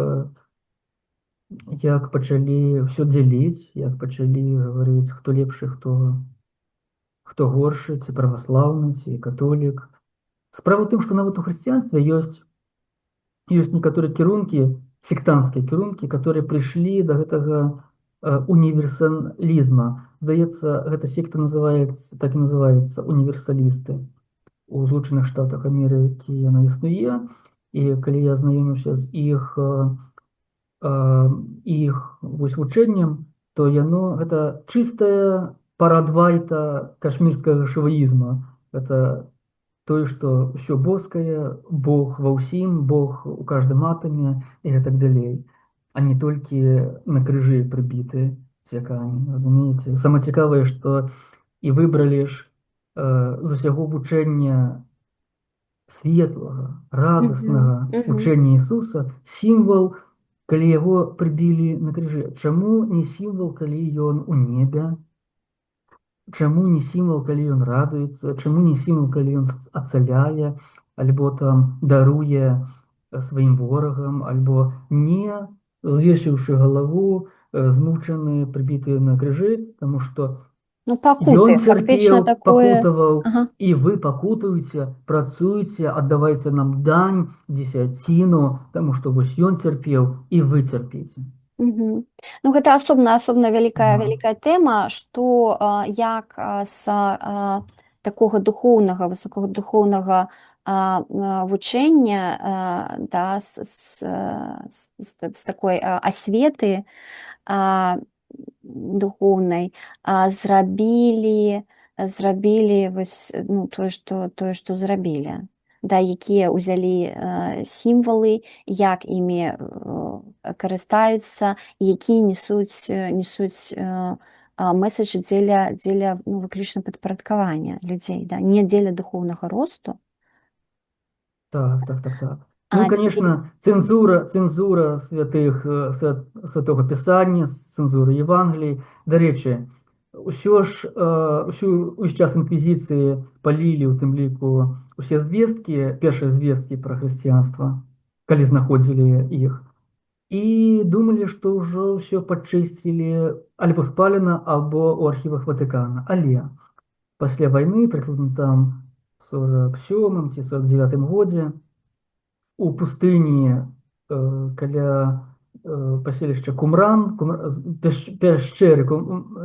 пачалі ўсё дзяліць, як пачалі гаварыць, хто лепшы, хто горшы, ці праваслаўны, ці католік. Справа ў тым, што нават у хрысціянстве ёсць некаторыя кірункі, сектантскія кірункі, которые прыйшлі да гэтага універсалізма. Здаецца, гэта секта так і называецца універсалісты. У Злучаных Штатах Амерыкі яна існуе, і калі я знаёміўся з іх вось вучэннем, то яно гэта чыстая парадвайта кашмірскага шаваізма. Гэта тое, што ўсё боскае, Бог ва ўсім, Бог у каждым атаме і гэтак далей, а не толькі на крыжы прыбіты цвякамі, разумееце? Самае цікавае, што і выбралі ж з усяго вучэння светлага, радаснага вучэння Ісуса сімвал, калі яго прыбілі на крыжы. Чаму не сімвал, калі ён у небе? Чаму не сімвал, калі ён радуецца? Чаму не сімвал, калі ён ацаляе, альбо там даруе сваім ворагам, альбо не звесіўшы галаву, змучаны, прыбіты на крыжы, таму што ну, пакуты, ён фактычна цярпеў, такое. пакутаваў, і вы пакутуеце, працуеце, аддавайце нам дань, дзесяціну, таму што вось ён цярпеў, і вы цярпіце. Ну, гэта асобна вялікая тэма, што як з такога духоўнага, высокадухоўнага вучэння, да, з такой асветы духоўнай зрабілі зрабілі вось, ну, тое, што зрабілі. Да, якія ўзялі сімвалы, як імі карыстаюцца, якія несуць месседж дзеля ну, выключна падпарадкавання людзей, да, не дзеля духоўнага росту. Так. Ну и, А конечно, цензура святого Писання, цензура Євангелій. До речі, увесь час інквізиції палілі, у тым ліку, усе звесткі, першыя звесткі пра хрысціянства, калі знаходзілі іх. І думалі, што ўжо ўсё падчысцілі альбо спалена, або ў архівах Ватыкана. Але пасля вайны, прыкладна там 47 ці 49 годзе, у пустыні каля паселішча Кумран, пяшчэры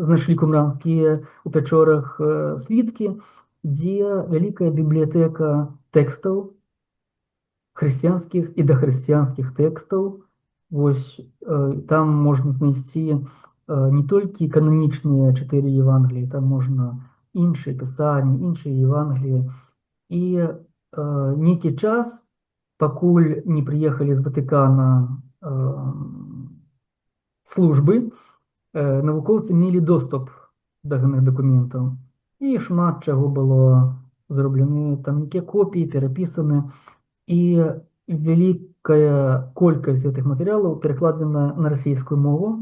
знайшлі кумранскія у пячорах світкі, дзе вялікая бібліятэка тэкстаў, хрысціянскіх і дахрысціянскіх тэкстаў. Вось там можна знайсці не толькі кананічныя 4 Євангеліі, там можна іншыя пісанні, іншыя Євангеліі. І нейкі час, пакуль не прыехалі з Ватыкана службы, навукоўцы мелі доступ да гэтых дакументаў. І шмат чаго было зроблены, там нейкія копіі перапісаны, і вялікая колькасць гэтых матэрыялаў перакладзена на расійскую мову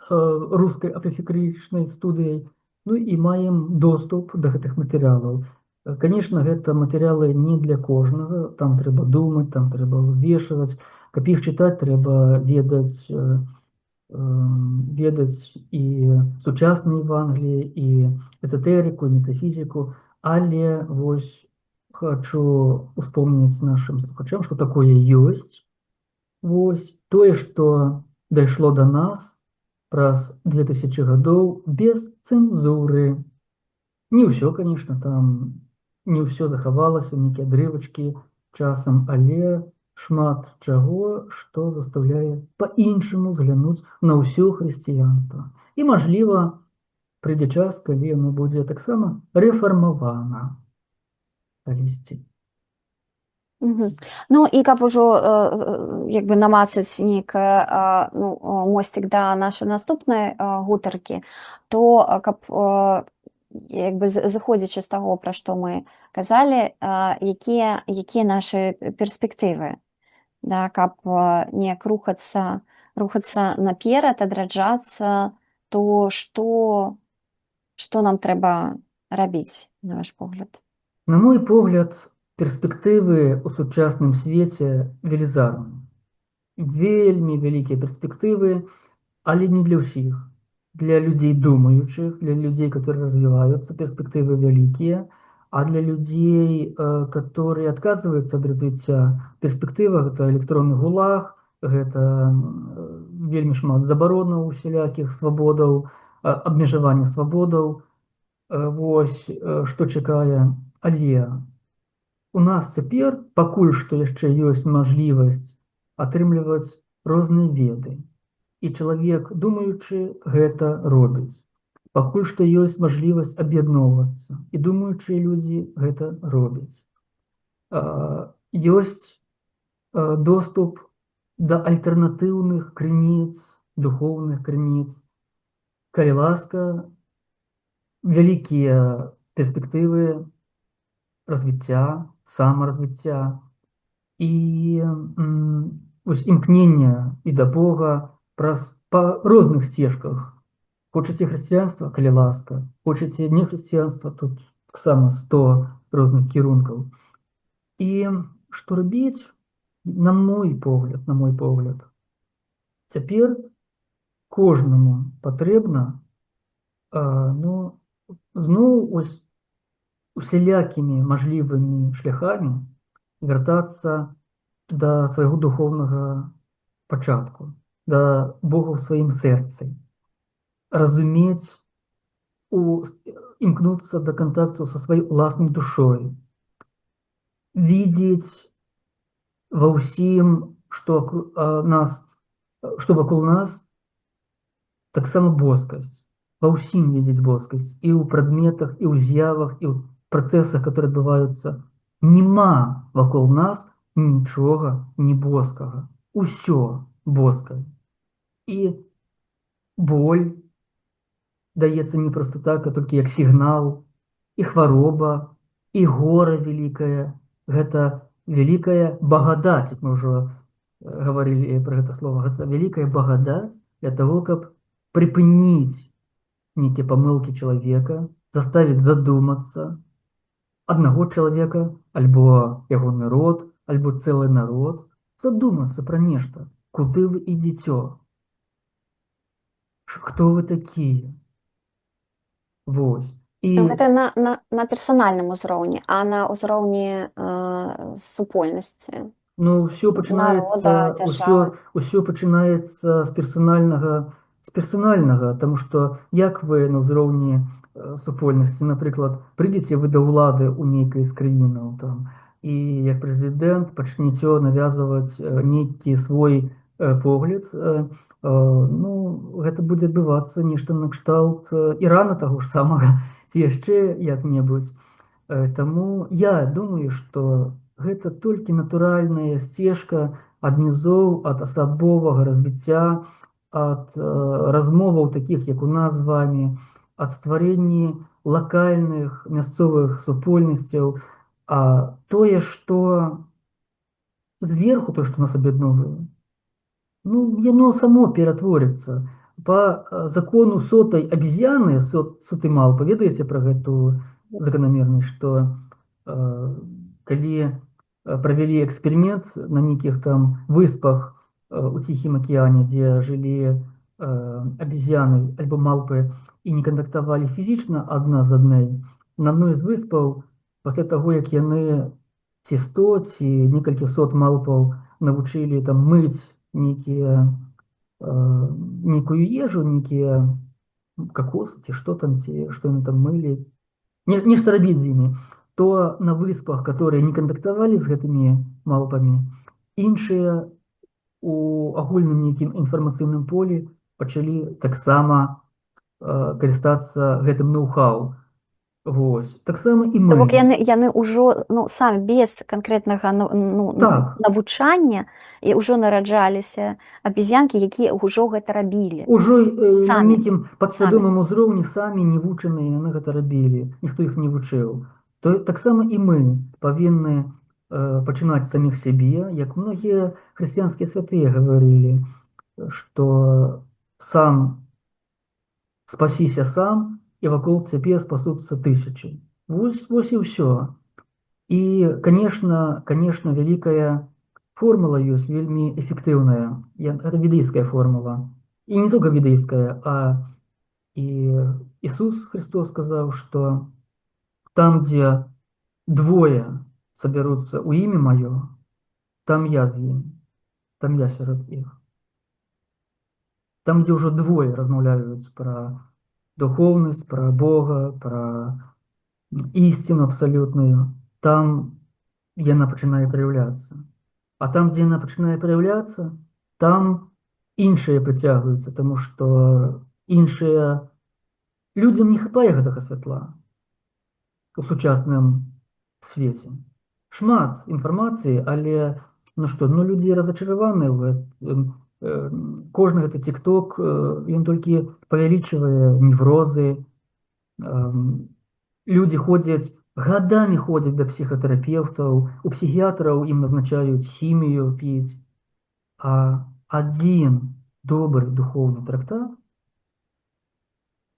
рускай апафікрычнай студыяй. Ну і маем доступ да гэтых матэрыялаў. Конечно, гэта матэрыялы не для кожнага, там трэба думаць, там трэба ўзвешваць, каб іх чытаць, трэба ведаць і сучасныя Евангеліі, і эзотэрыку, і метафізіку, але вось хочу успомніць нашим слухачам, што такое ёсць. Вось тое, што дайшло да нас праз 2000 гадоў без цэнзуры. Не ўсё, конечно, там не ўсё захавалася, нейкія адрывачкі часам, але шмат чаго, што заставляе па-іншаму взглянуць на ўсё хрысціянства. І, мажліва, прыйдзе час, калі яно будзе таксама рэфармавана калісьці. Ну і каб ужо як бы намацаць нейкае ну, мосцік да нашай наступнай гутаркі, то каб як бы зыходзячы з таго, пра што мы казалі, якія нашы перспектывы, да, каб неяк рухацца наперад, адраджацца, то што нам трэба рабіць, на ваш погляд? На мой погляд, перспектывы ў сучасным свеце велізарныя. Вельмі вялікія перспектывы, але не для ўсіх. Для людзей думаючых, для людзей, которые развиваются, перспектывы вялікія, а для людзей, которые отказываются ад развіцця, перспектыва гэта электронны гулаг, гэта вельмі шмат забаронаў усялякіх свабодаў, абмежавання свабодаў. Вось што чакае. Але у нас цяпер пакуль што яшчэ ёсць мажлівасць атрымліваць розныя веды. І чалавек, думаючы, гэта робіць. Пакуль што ёсць мажлівасць аб'ядноўвацца, і думаючыя людзі гэта робяць. Ёсць доступ да альтэрнатыўных крыніц, духоўных крыніц. Калі ласка, вялікія перспектывы развіцця, самаразвіцця і вось імкнення і да Бога па розных сцежках. Хочаце хрысціянства, калі ласка, хочаце не хрысціянства, тут таксама 100 розных кірункаў. І што рабіць, на мой погляд, цяпер кожнаму патрэбна зноў ось усялякімі мажлівымі шляхамі вяртацца да свайго духоўнага пачатку, да Бога ў сваім сэрцы, разумець, імкнуцца да кантакту са сваёй уласнай душой, видеть ва ўсім, што вакол нас, таксама боскасць. ва ўсім видзець боскасць і ў прадметах, і ў з'явах, і ў працэсах, которые адбываюцца. Нема вакол нас нічога не боскага. Усё боскае. І боль даецца не проста так, а толькі як сігнал, і хвароба, і гора вялікае. Гэта вялікая багадаць, як мы ўжо гаварылі пра гэта слова. Гэта вялікая багадаць для таго, каб прыпыніць нейкія памылкі чалавека, заставіць задумацца аднаго чалавека, альбо ягоны род, альбо цэлы народ, задумацца пра нешта, куды вы ідзіцё, хто вы такія. Вось. І Гэта на персанальным узроўні, а на ўзроўні супольнасці, ну, ўсё народа, пачынаецца, дзяржавы. ўсё пачынаецца з персанальнага, таму што як вы на ўзроўні супольнасці, напрыклад, прыйдзеце вы да ўлады ў нейкай з краінаў там, і як прэзідэнт пачнеце навязваць нейкі свой погляд, ну, гэта будзе адбывацца нешта накшталт Ірана таго ж самага, ці яшчэ як-небудзь. Таму я думаю, што гэта толькі натуральная сцежка ад нізоў, ад асабовага развіцця, ад размоваў такіх, як у нас з вами, ад стварэнні лакальных мясцовых супольнасцяў, а тое, што зверху, тое, што нас аб'ядноўвае, ну, яно само ператворыцца. Па закону сотай абезьяны, сотай малпы, ведаеце пра гэту заканамернасць, што калі правялі эксперымент на нейкіх там выспах у ціхім акіяне, дзе жылі абезьяны альбо малпы і не кантактавалі фізічна адна з адной, на адной з выспаў, пасля таго, як яны ці 100, ці некалькі сот малпаў навучылі там мыць нейкую ежу, нейкія кокосы, ці што там, ці што яны там мылі, нешта рабіць з імі, то на выспах, которые не кантактавалі з гэтымі малпамі, іншыя у агульным нейкім інфармацыйным полі пачалі таксама карыстацца гэтым ноу-хау. Вось. Таксама і То бок мы. яны ўжо самі без канкрэтнага Так. навучання і ўжо нараджаліся абезьянкі, якія ўжо гэта рабілі. Ужо на Самі. нейкім падсвядомым узроўні самі не вучаныя яны гэта рабілі, ніхто іх не вучыў. То таксама і мы павінны пачынаць саміх сябе, як многія хрысціянскія святыя гаварылі, што сам спасіся сам, і вакол цябе спасуцца тысячы. Вось і ўсё. І, конечно, вялікая формула ёсць вельмі эфектыўная. Гэта ведыйская формула. І не только ведыйская, а і Ісус Христос сказаў, што там, дзе двое сабяруцца ў імя маё, там я з ім, там я сярод іх. Там, дзе ўжо двое размаўляюць пра духоўнасць, пра Бога, пра ісціну абсалютную, там яна пачынае праяўляцца. А там, дзе яна пачынае праяўляцца, там іншыя прыцягваюцца, таму што іншыя людзям не хапае гэтага святла у сучасным свеце. Шмат інфармацыі, але людзі разачараваны ў гэтым. Кожны гэты тик-ток, ён толькі павялічвае неврозы. Людзі ходзяць, гадамі ходзяць да псіхатэрапеўтаў, у псіхіятраў ім назначаюць хімію піць. А адзін добры духоўны трактат,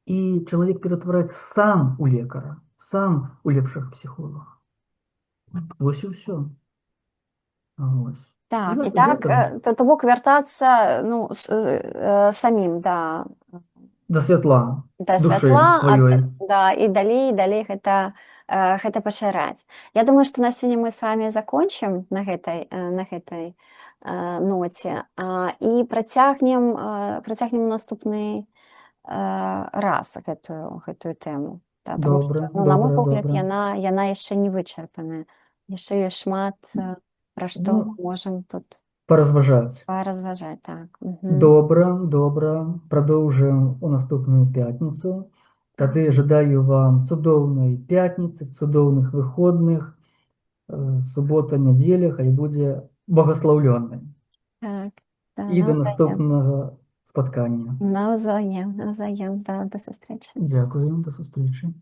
і чалавек ператвараецца сам у лекара, сам у лепшых псіхолагах. Вось і ўсё. Вось. Так, і так, то бок вяртацца самім да святла, душы святла, сваёй. і далей гэта пашыраць. Я думаю, што на сёння мы з вами закончым на гэтай ноце і працягнем наступны раз гэтую тэму. Добра, на мой погляд, добра. яна яшчэ не вычарпаная. Яшчэ ёсць шмат пра што мы можам тут Паразважаць. Поразважать, так. Добра. Продовжуємо у наступну п'ятницю. Тады жадаю вам цудоўнай пятніцы, цудоўных выходных. Субота, нядзеля хай будзе благословленной. Так, да, І до навзаєм. наступного споткання. Навзаєм, да, до зустрічі. Дякую, до зустрічі.